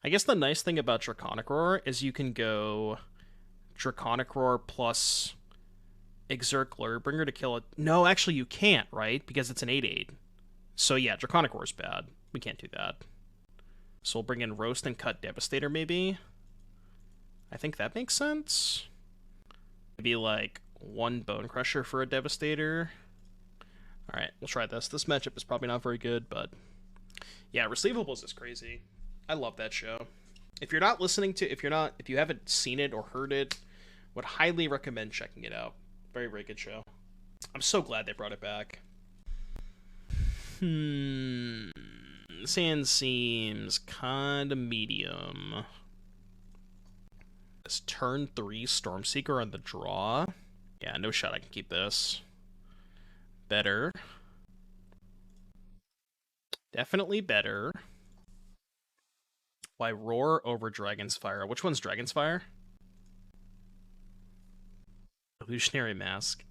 I guess the nice thing about Draconic Roar is you can go Draconic Roar plus Exert Glorybringer to kill it. No, actually you can't, right? Because it's an 8/8. So yeah, Draconic Roar is bad. We can't do that. So we'll bring in Roast and cut Devastator, maybe? I think that makes sense. Maybe like 1 Bonecrusher for a Devastator. Alright, we'll try this. This matchup is probably not very good, but... Yeah, Receivables is crazy. I love that show. If you're not listening to... If you haven't seen it or heard it, would highly recommend checking it out. Very, very good show. I'm so glad they brought it back. This hand seems kind of medium. This turn 3 Stormseeker on the draw. Yeah, no shot I can keep this. Better. Definitely better. Why Roar over Dragon's Fire? Which one's Dragon's Fire? Illusionary Mask.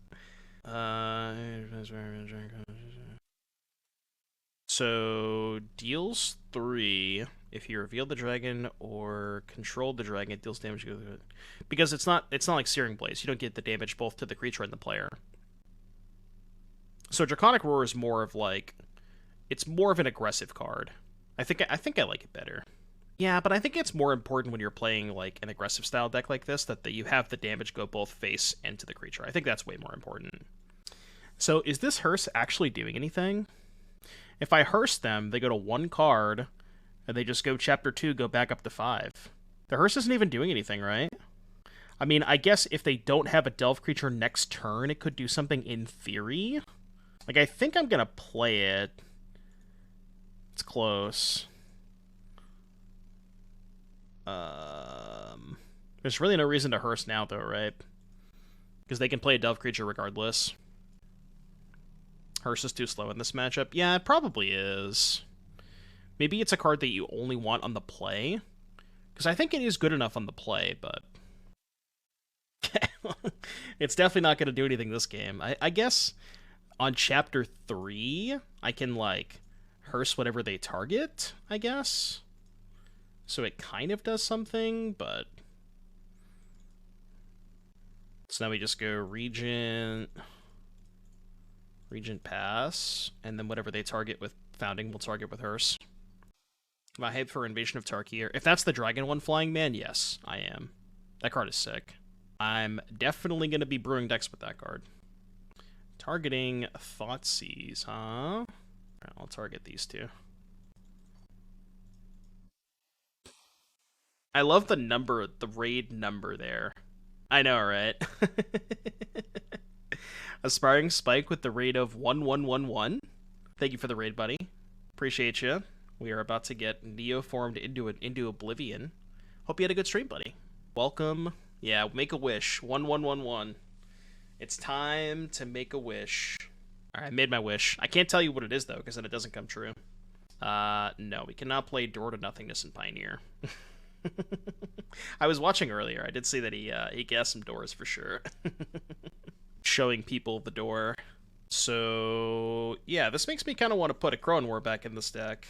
So deals 3 if you reveal the dragon or control the dragon. It deals damage because it's not like Searing Blaze. You don't get the damage both to the creature and the player. So Draconic Roar is more of like, it's more of an aggressive card. I think I like it better. Yeah, but I think it's more important when you're playing like an aggressive style deck like this that you have the damage go both face and to the creature. I think that's way more important. So is this Hearse actually doing anything? If I Hearse them, they go to 1 card, and they just go Chapter 2, go back up to 5. The Hearse isn't even doing anything, right? I mean, I guess if they don't have a Delve Creature next turn, it could do something in theory. Like, I think I'm gonna play it. It's close. There's really no reason to Hearse now, though, right? Because they can play a Delve Creature regardless. Hearse is too slow in this matchup. Yeah, it probably is. Maybe it's a card that you only want on the play. Because I think it is good enough on the play, but... it's definitely not going to do anything this game. I guess on Chapter 3, I can, like, Hearse whatever they target, I guess. So it kind of does something, but... So now we just go Regent... Regent pass, and then whatever they target with Founding, we'll target with Hearse. Am I hyped for Invasion of Tarkir? If that's the Dragon one flying man, yes, I am. That card is sick. I'm definitely going to be brewing decks with that card. Targeting Thoughtseize, huh? Alright, I'll target these two. I love the number, the raid number there. I know, right? Aspiring Spike with the raid of 1111. Thank you for the raid, buddy. Appreciate you. We are about to get neoformed into oblivion. Hope you had a good stream, buddy. Welcome. Yeah, make a wish. 1111. It's time to make a wish. Alright, I made my wish. I can't tell you what it is, though, because then it doesn't come true. No, we cannot play Door to Nothingness in Pioneer. I was watching earlier. I did see that he guessed some doors for sure. Showing people the door. So, yeah, this makes me kind of want to put a Crone War back in this deck.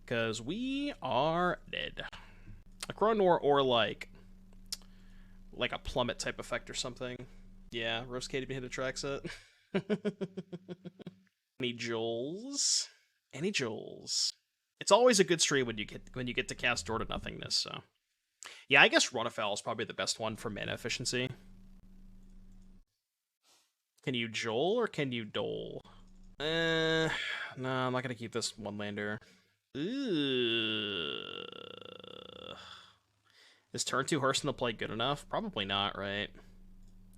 Because we are dead. A Crone War or like a plummet type effect or something. Yeah, Roast Katie hit attracts it. Any Jules? Any Jules? It's always a good stream when you get to cast Door to Nothingness, so. Yeah, I guess Runafowl is probably the best one for mana efficiency. Can you Joel or can you Dole? No, I'm not gonna keep this one lander. Ooh. Is turn 2 Hearse in the play good enough? Probably not, right?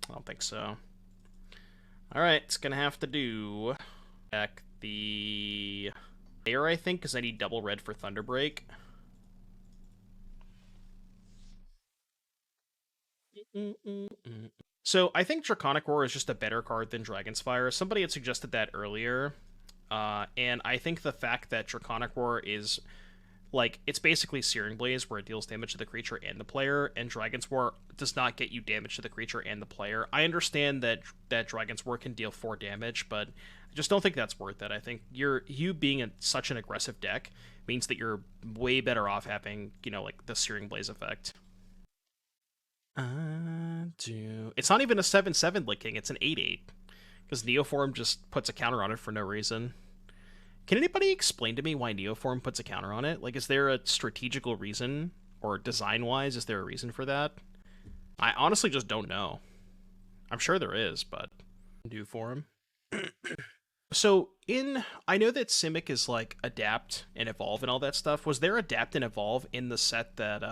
I don't think so. Alright, it's gonna have to do... Back the... Lair, I think, because I need double red for Thunderbreak. So, I think Draconic Roar is just a better card than Dragon's Fire. Somebody had suggested that earlier. And I think the fact that Draconic Roar is... Like, it's basically Searing Blaze, where it deals damage to the creature and the player, and Dragon's War does not get you damage to the creature and the player. I understand that Dragon's War can deal 4 damage, but I just don't think that's worth it. I think you being such an aggressive deck means that you're way better off having, you know, like, the Searing Blaze effect. It's not even a 7/7 Lich King, it's an 8/8. Because Neoform just puts a counter on it for no reason. Can anybody explain to me why Neoform puts a counter on it? Like, is there a strategical reason? Or design-wise, is there a reason for that? I honestly just don't know. I'm sure there is, but... Do for him. So, I know that Simic is, like, Adapt and Evolve and all that stuff. Was there Adapt and Evolve in the set that,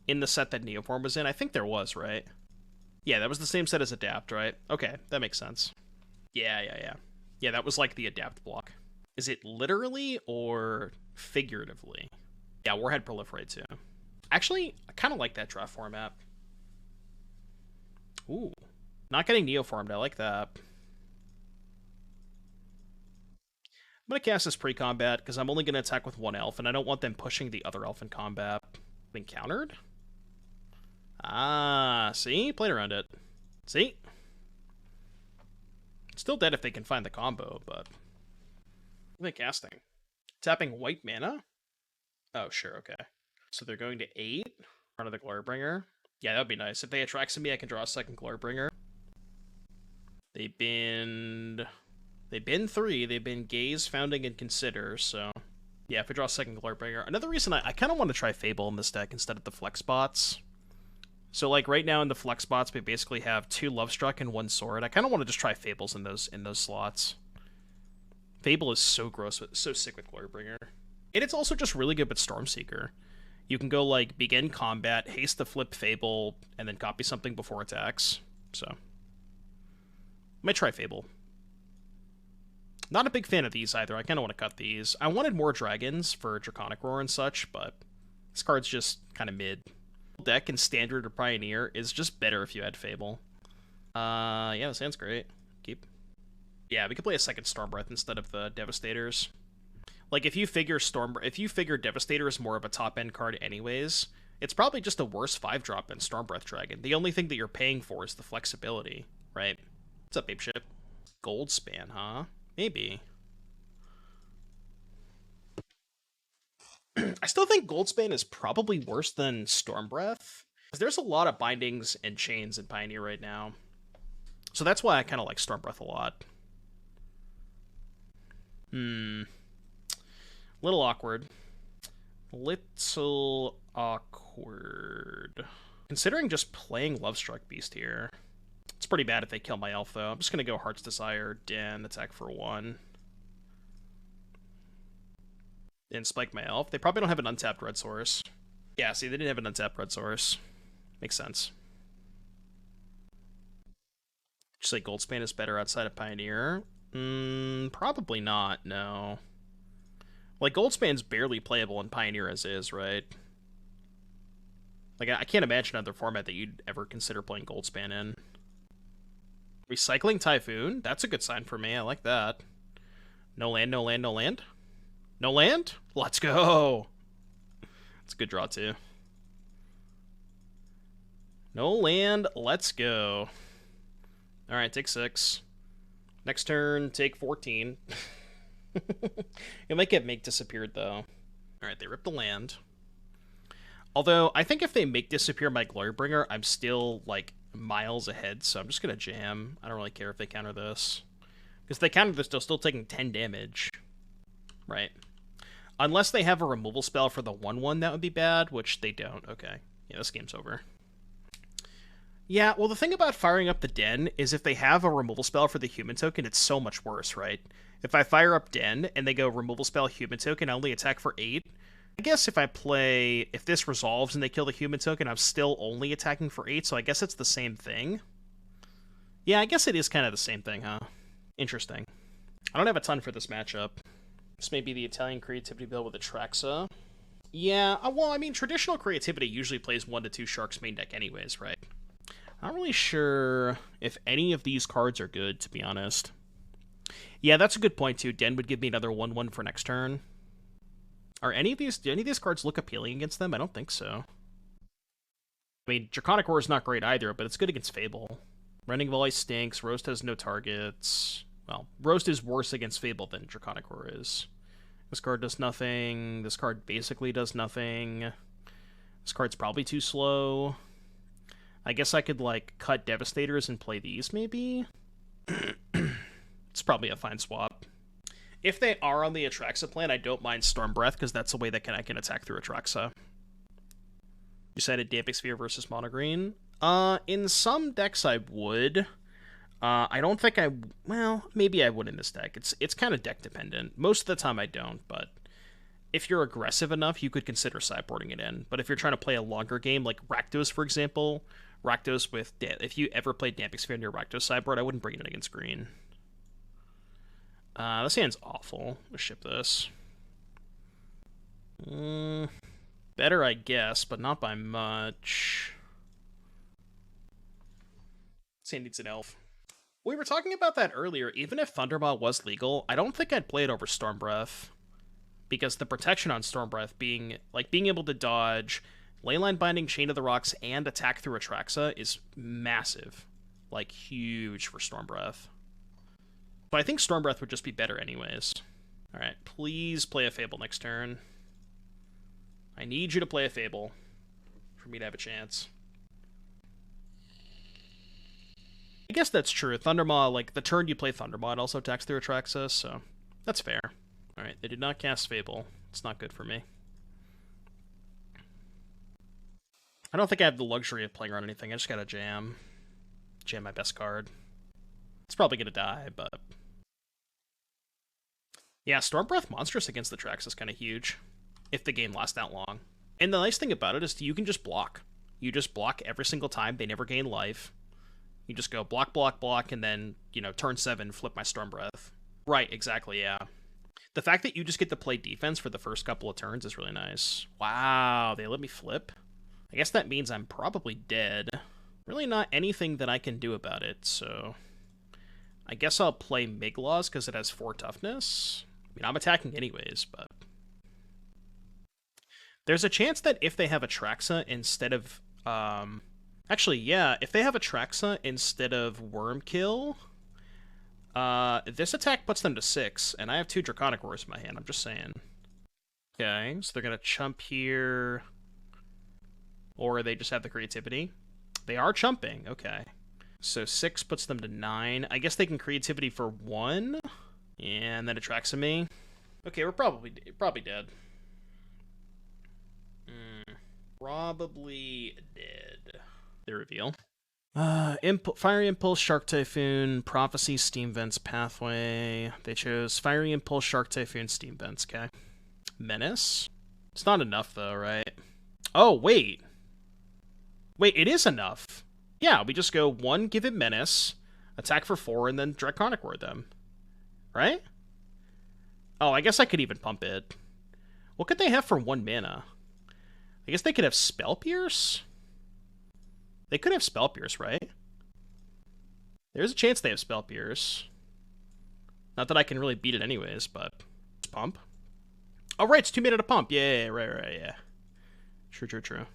Neoform was in? I think there was, right? Yeah, that was the same set as Adapt, right? Okay, that makes sense. Yeah. Yeah, that was like the Adapt block. Is it literally or figuratively? Yeah, Warhead Proliferate too. Actually, I kind of like that draft format. Ooh. Not getting Neoformed, I like that. I'm going to cast this pre-combat because I'm only going to attack with one elf, and I don't want them pushing the other elf in combat. Being countered? Ah, see? Played around it. See? Still dead if they can find the combo, but... What are they casting? Tapping white mana? Oh, sure, okay. So they're going to 8? Front of the Glorybringer? Yeah, that would be nice. If they attract me, I can draw a second Glorybringer. They've been 3. They've been Gaze, Founding, and Consider, so... Yeah, if I draw a second Glorybringer. Another reason I kind of want to try Fable in this deck instead of the Flex Bots. So, like, right now in the Flex Bots, we basically have 2 Lovestruck and 1 Sword. I kind of want to just try Fables in those slots. Fable is so gross, so sick with Glorybringer. And it's also just really good with Stormseeker. You can go, like, begin combat, haste the flip Fable, and then copy something before attacks. So, might try Fable. Not a big fan of these either. I kind of want to cut these. I wanted more dragons for Draconic Roar and such, but this card's just kind of mid. Deck in Standard or Pioneer is just better if you had Fable. Yeah, this hand's great. Yeah, we could play a second Stormbreath instead of the Devastators. Like, if you figure Devastator is more of a top-end card anyways, it's probably just a worse 5-drop than Stormbreath Dragon. The only thing that you're paying for is the flexibility, right? What's up, apeshit? Goldspan, huh? Maybe. I still think Goldspan is probably worse than Stormbreath. There's a lot of bindings and chains in Pioneer right now. So that's why I kind of like Stormbreath a lot. Little awkward. Little awkward. Considering just playing Lovestruck Beast here. It's pretty bad if they kill my elf, though. I'm just going to go Heart's Desire, Den, attack for 1. And spike my elf. They probably don't have an untapped red source. Yeah, see, they didn't have an untapped red source. Makes sense. Just like Goldspan is better outside of Pioneer? Probably not, no. Like, Goldspan's barely playable in Pioneer as is, right? Like, I can't imagine another format that you'd ever consider playing Goldspan in. Recycling Typhoon? That's a good sign for me, I like that. No land, no land, no land? No land? Let's go! It's a good draw, too. No land, let's go. Alright, take 6. Next turn, take 14. It might get Make Disappeared, though. Alright, they rip the land. Although, I think if they Make Disappear my Glorybringer, I'm still, like, miles ahead, so I'm just gonna jam. I don't really care if they counter this. Because if they counter this, they're still taking 10 damage. Right. Unless they have a removal spell for the 1/1, that would be bad, which they don't. Okay. Yeah, this game's over. Yeah, well, the thing about firing up the Den is if they have a removal spell for the human token, it's so much worse, right? If I fire up Den and they go removal spell human token, I only attack for 8. I guess if this resolves and they kill the human token, I'm still only attacking for 8, so I guess it's the same thing. Yeah, I guess it is kind of the same thing, huh? Interesting. I don't have a ton for this matchup. This may be the Italian creativity build with Atraxa. Yeah, well, I mean, traditional creativity usually plays 1 to 2 Sharks main deck anyways, right? I'm not really sure if any of these cards are good, to be honest. Yeah, that's a good point, too. Den would give me another 1/1 for next turn. Do any of these cards look appealing against them? I don't think so. I mean, Draconic Roar is not great either, but it's good against Fable. Rending Volley stinks. Roast has no targets. Well, Roast is worse against Fable than Draconic Roar is. This card does nothing. This card basically does nothing. This card's probably too slow. I guess I could, like, cut Devastators and play these, maybe? It's probably a fine swap. If they are on the Atraxa plan, I don't mind Stormbreath, because that's a way that I can attack through Atraxa. You said a Damping Sphere versus Mono Green? In some decks I would. I don't think well, maybe I would in this deck. It's kind of deck dependent. Most of the time I don't, but if you're aggressive enough, you could consider sideboarding it in. But if you're trying to play a longer game, like Rakdos, for example, Rakdos with... if you ever played Damping Sphere in your Rakdos sideboard, I wouldn't bring it in against green. This hand's awful. Let's ship this. Better, I guess, but not by much. This hand needs an elf. We were talking about that earlier. Even if Thundermaw was legal, I don't think I'd play it over Stormbreath. Because the protection on Stormbreath being able to dodge Leyline Binding, Chain of the Rocks, and attack through Atraxa is massive. Like, huge for Stormbreath. So I think Stormbreath would just be better anyways. Alright, please play a Fable next turn. I need you to play a Fable for me to have a chance. I guess that's true. Thundermaw, like, the turn you play Thundermaw, it also attacks through Atraxa, so that's fair. Alright, they did not cast Fable. It's not good for me. I don't think I have the luxury of playing around anything. I just gotta jam. Jam my best card. It's probably gonna die, but... yeah, Stormbreath monstrous against the Trax is kind of huge. If the game lasts that long. And the nice thing about it is you can just block. You just block every single time. They never gain life. You just go block, block, block, and then, you know, turn 7, flip my Stormbreath. Right, exactly, yeah. The fact that you just get to play defense for the first couple of turns is really nice. Wow, they let me flip? I guess that means I'm probably dead. Really not anything that I can do about it, so... I guess I'll play Migloz because it has 4 toughness. I mean, I'm attacking anyways, but... There's a chance that if they have Atraxa instead of... Actually, yeah, if they have Atraxa instead of Wormkill, this attack puts them to 6, and I have 2 Draconic Roars in my hand, I'm just saying. Okay, so they're going to chump here, or they just have the creativity. They are chumping, okay. So 6 puts them to 9. I guess they can creativity for 1, and then Atraxa me. Okay, we're probably dead. Probably dead. The reveal. Fiery Impulse, Shark Typhoon, Prophecy, Steam Vents, Pathway. They chose Fiery Impulse, Shark Typhoon, Steam Vents, okay. Menace? It's not enough, though, right? Oh, wait. Wait, it is enough. Yeah, we just go 1, give it Menace, attack for 4, and then Draconic Roar them. Right? Oh, I guess I could even pump it. What could they have for 1 mana? I guess they could have Spell Pierce? They could have Spell Pierce, right? There's a chance they have Spell Pierce. Not that I can really beat it anyways, but... Let's pump. Oh, right, it's 2 mana to pump. Yeah, right, yeah. True.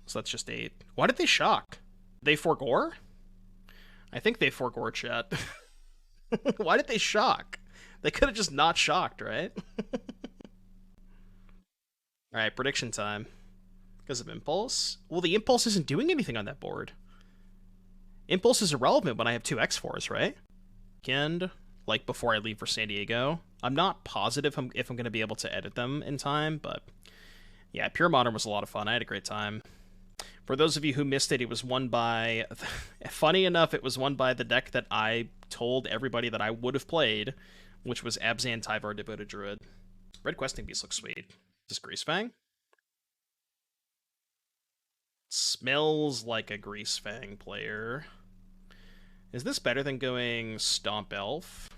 So that's just 8. Why did they shock? They forgore? I think they forgore, chat. Why did they shock? They could have just not shocked, right? Alright, prediction time. Because of Impulse? Well, the Impulse isn't doing anything on that board. Impulse is irrelevant when I have 2 X4s, right? Weekend, like before I leave for San Diego. I'm not positive if I'm going to be able to edit them in time, but... Yeah, Pure Modern was a lot of fun. I had a great time. For those of you who missed it, it was won by... Funny enough, it was won by the deck that I told everybody that I would have played, which was Abzan Tyvar Devoted Druid. Red Questing Beast looks sweet. Is this Greasefang? Smells like a Greasefang player. Is this better than going Stomp Elf?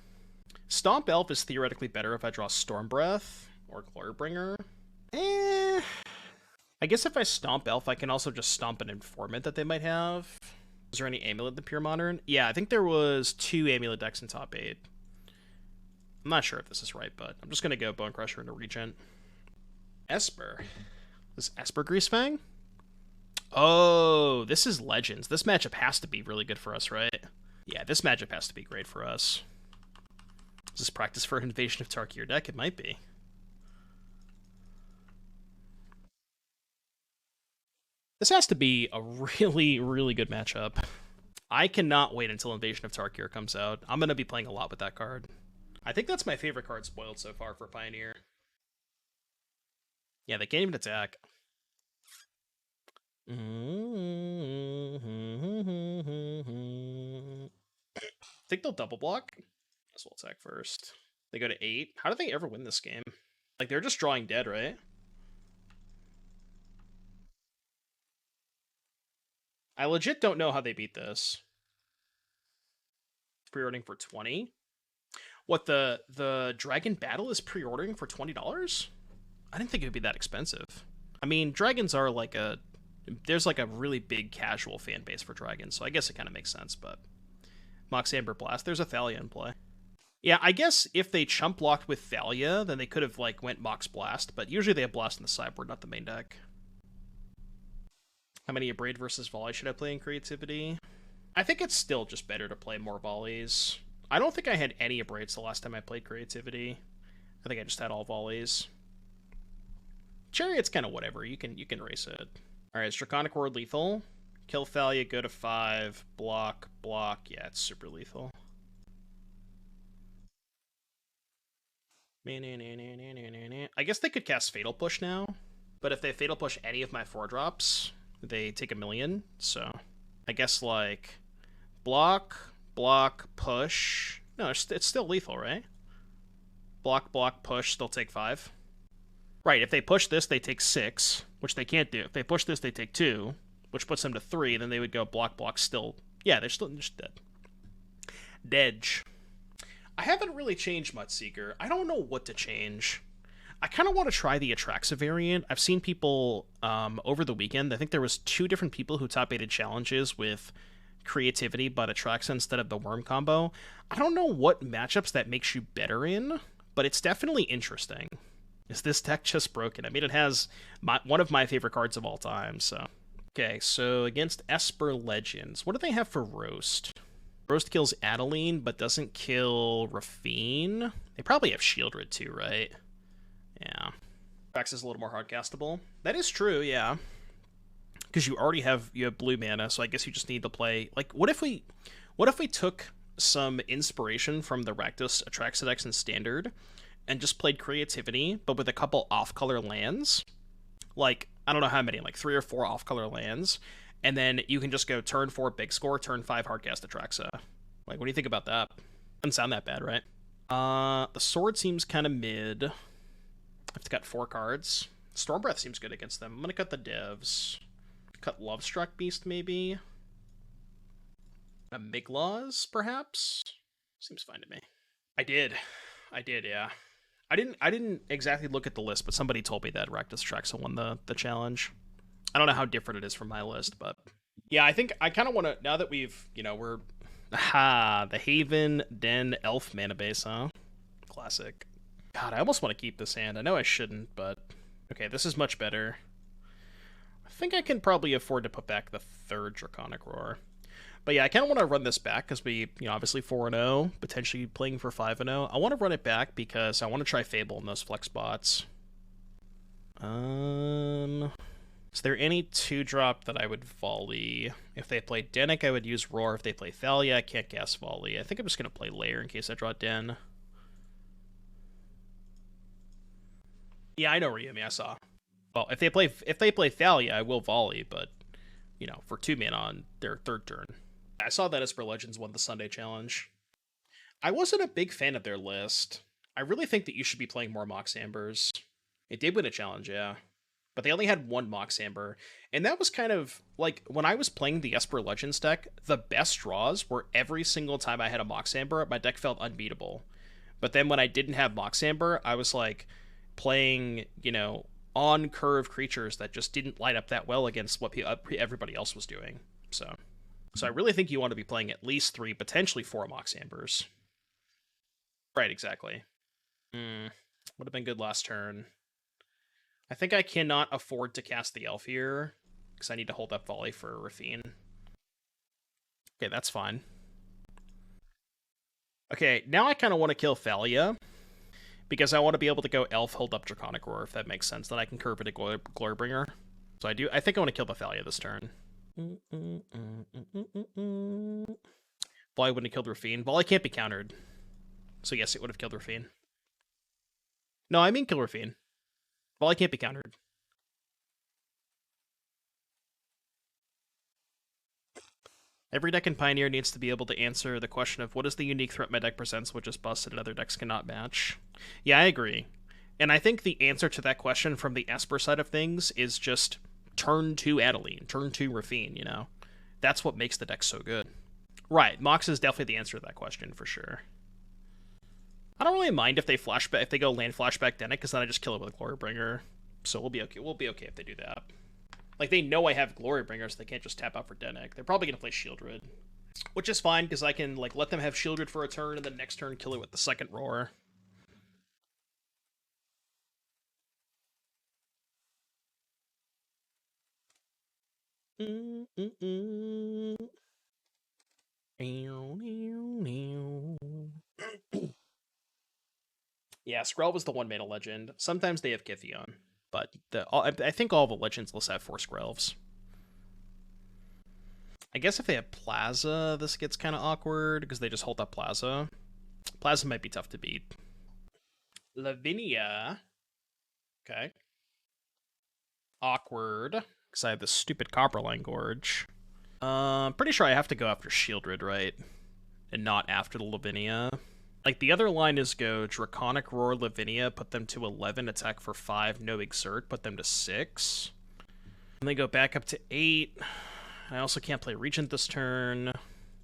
Stomp Elf is theoretically better if I draw Stormbreath or Glorybringer. I guess if I Stomp Elf, I can also just stomp an Informant that they might have. Is there any Amulet in the Pure Modern? Yeah, I think there was 2 Amulet decks in top 8. I'm not sure if this is right, but I'm just going to go Bonecrusher into Regent. Esper. Is Esper Greasefang? Oh, this is Legends. This matchup has to be really good for us, right? Yeah, this matchup has to be great for us. Is this practice for an Invasion of Tarkir deck? It might be. This has to be a really, really good matchup. I cannot wait until Invasion of Tarkir comes out. I'm going to be playing a lot with that card. I think that's my favorite card spoiled so far for Pioneer. Yeah, they can't even attack. Think they'll double block? Guess we'll attack first. They go to 8. How do they ever win this game? Like, they're just drawing dead, right? I legit don't know how they beat this. Pre-ordering for 20? What, the Dragon Battle is pre-ordering for $20? I didn't think it would be that expensive. I mean, dragons are like a... There's like a really big casual fan base for dragons, so I guess it kind of makes sense, but... Mox Amber Blast, there's a Thalia in play. Yeah, I guess if they chump blocked with Thalia, then they could have like went Mox Blast, but usually they have Blast in the sideboard, not the main deck. How many Abrade versus Volley should I play in Creativity? I think it's still just better to play more Volleys. I don't think I had any Abrades the last time I played Creativity. I think I just had all Volleys. Chariot's kind of whatever. You can race it. Alright, is Draconic Roar lethal? Kill Thalia, go to 5, block. Yeah, it's super lethal. I guess they could cast Fatal Push now, but if they Fatal Push any of my 4-drops, they take 1,000,000, so I guess, like, block, push. No, it's still lethal, right? Block, push, they'll take 5. Right, if they push this, they take 6, which they can't do. If they push this, they take 2, which puts them to 3, then they would go block, still. Yeah, they're still just dead. Dedge. I haven't really changed Mutseeker. I don't know what to change. I kind of want to try the Atraxa variant. I've seen people over the weekend. I think there was 2 different people who top-8'd challenges with Creativity but Atraxa instead of the Worm combo. I don't know what matchups that makes you better in, but it's definitely interesting. Is this deck just broken? I mean, it has one of my favorite cards of all time, so... Okay, so against Esper Legends, what do they have for Roast? Roast kills Adeline, but doesn't kill Rafine. They probably have Shieldred too, right? Yeah. Trax is a little more hardcastable. That is true, yeah. Because you already have blue mana, so I guess you just need to play... Like, what if we took some inspiration from the Rakdos Atraxa decks in Standard and just played Creativity, but with a couple off-color lands? Like, I don't know how many, like 3 or 4 off-color lands, and then you can just go turn 4 big score, turn 5 hardcast Atraxa. Like, what do you think about that? Doesn't sound that bad, right? The sword seems kind of mid. I've got 4 cards. Stormbreath seems good against them. I'm gonna cut the devs. Cut Lovestruck Beast, maybe. A Migloz, perhaps? Seems fine to me. I did, yeah. I didn't exactly look at the list, but somebody told me that Rakdos Atraxa won the challenge. I don't know how different it is from my list, but... Yeah, I think I kind of want to... Now that we've, we're... Aha! The Haven Den Elf mana base, huh? Classic. God, I almost want to keep this hand. I know I shouldn't, but... Okay, this is much better. I think I can probably afford to put back the 3rd Draconic Roar. But yeah, I kind of want to run this back because we, obviously 4-0, potentially playing for 5-0. I want to run it back because I want to try Fable in those flex spots. Is there any 2-drop that I would volley? If they play Denic, I would use Roar. If they play Thalia, I can't gas volley. I think I'm just going to play Lair in case I draw Den. Yeah, I know Ryumi, I saw. Well, if they play Thalia, I will volley, but, for 2 mana on their 3rd turn. I saw that Esper Legends won the Sunday challenge. I wasn't a big fan of their list. I really think that you should be playing more Mox Ambers. It did win a challenge, yeah. But they only had 1 Mox Amber. And that was kind of, like, when I was playing the Esper Legends deck, the best draws were every single time I had a Mox Amber, my deck felt unbeatable. But then when I didn't have Mox Amber, I was, like, playing, on-curve creatures that just didn't light up that well against what everybody else was doing. So I really think you want to be playing at least 3, potentially 4 Mox Ambers. Right, exactly. Would have been good last turn. I think I cannot afford to cast the Elf here, because I need to hold up volley for Rafine. Okay, that's fine. Okay, now I kind of want to kill Thalia, because I want to be able to go Elf, hold up Draconic Roar, if that makes sense. Then I can curve it to Glorybringer. So I think I want to kill the Thalia this turn. Volley wouldn't have killed Rafine. Volley can't be countered. So yes, it would have killed Rafine. No, I mean kill Rafine. Volley can't be countered. Every deck in Pioneer needs to be able to answer the question of what is the unique threat my deck presents which is busted and other decks cannot match. Yeah, I agree. And I think the answer to that question from the Esper side of things is just turn 2 Adeline, turn 2 Rafine, That's what makes the deck so good. Right, Mox is definitely the answer to that question, for sure. I don't really mind if they go land flashback Denic, because then I just kill it with a Glorybringer. So we'll be okay. We'll be okay if they do that. Like, they know I have Glorybringer, so they can't just tap out for Denic. They're probably going to play Shieldred. Which is fine, because I can, like, let them have Shieldred for a turn, and then next turn kill it with the 2nd Roar. Yeah, Skrell was the 1-mana legend. Sometimes they have Kithion, but I think all the legends lists have 4 Skrells. I guess if they have Plaza, this gets kind of awkward, because they just hold up Plaza. Plaza might be tough to beat. Lavinia. Okay. Awkward, because I have this stupid Copperline Gorge. Pretty sure I have to go after Shieldred, right? And not after the Lavinia. Like, the other line is go Draconic Roar Lavinia, put them to 11, attack for 5, no exert, put them to 6. And they go back up to 8. I also can't play Regent this turn.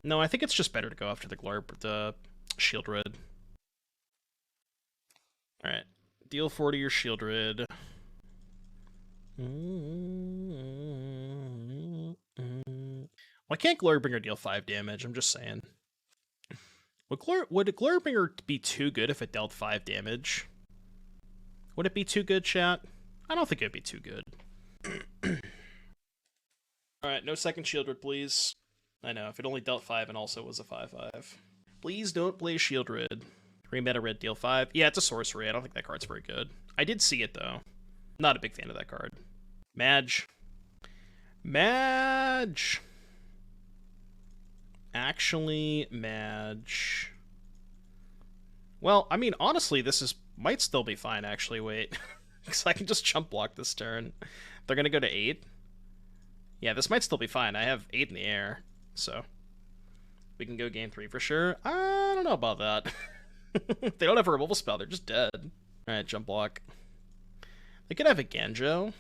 No, I think it's just better to go after the Shieldred. Alright. Deal 4 to your Shieldred. Why can't Glorybringer deal 5 damage? I'm just saying. Would Glorybringer be too good if it dealt 5 damage? Would it be too good, chat? I don't think it'd be too good. Alright, no second Shieldred, please. I know, if it only dealt 5 and also was a 5/5. Please don't play Shieldred. 3 meta red, deal 5. Yeah, it's a sorcery. I don't think that card's very good. I did see it, though. Not a big fan of that card. Madge. Madge! Actually, Madge. Well, I mean, honestly, this might still be fine, actually. Wait. Because I can just jump block this turn. They're going to go to 8. Yeah, this might still be fine. I have 8 in the air, so we can go game 3 for sure. I don't know about that. They don't have a removal spell. They're just dead. All right, jump block. They could have a Genjo.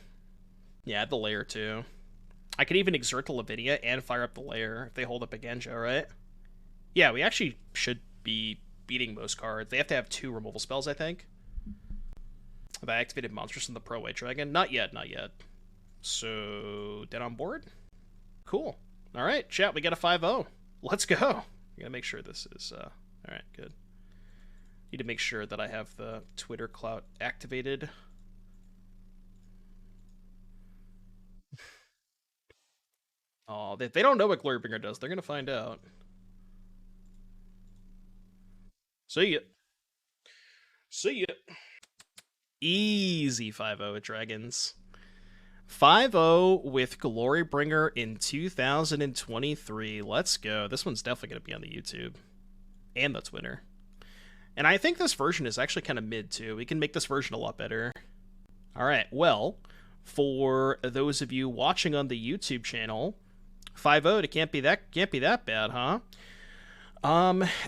Yeah, I have the Lair, too. I could even exert the Lavinia and fire up the Lair if they hold up a Genjo, right? Yeah, we actually should be beating most cards. They have to have 2 removal spells, I think. Have I activated monsters in the Pro White Dragon? Not yet, not yet. So, dead on board? Cool. All right, chat, we got a 5-0. Let's go. I'm going to make sure this is... all right, good. Need to make sure that I have the Twitter clout activated. Oh, they don't know what Glorybringer does. They're going to find out. See ya. See ya. Easy 5-0 at Dragons. 5-0 with Glorybringer in 2023. Let's go. This one's definitely going to be on the YouTube. And the Twitter. And I think this version is actually kind of mid, too. We can make this version a lot better. Alright, well, for those of you watching on the YouTube channel, 5-0, it can't be that bad, huh?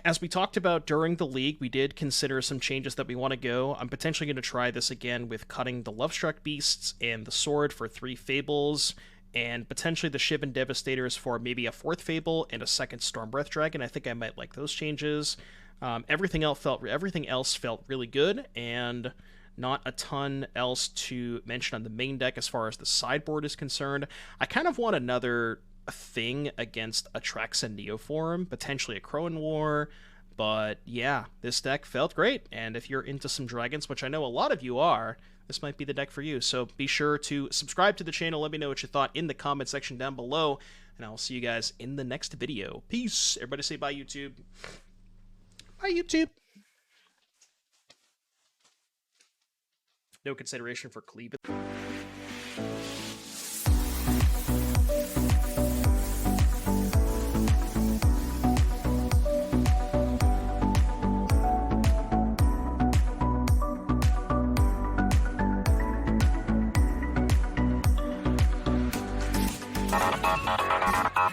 As we talked about during the league, we did consider some changes that we want to go. I'm potentially going to try this again with cutting the Lovestruck Beasts and the Sword for 3 Fables, and potentially the Shivan Devastators for maybe a 4th Fable and a 2nd Stormbreath Dragon. I think I might like those changes. Everything else felt really good, and not a ton else to mention on the main deck as far as the sideboard is concerned. I kind of want another thing against a Traxxas Neoform, potentially a Crowan War, but yeah, this deck felt great, and if you're into some dragons, which I know a lot of you are, this might be the deck for you. So be sure to subscribe to the channel, let me know what you thought in the comment section down below, and I'll see you guys in the next video. Peace! Everybody say bye, YouTube. Bye, YouTube! No consideration for Cleveland.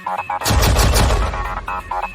Thank you.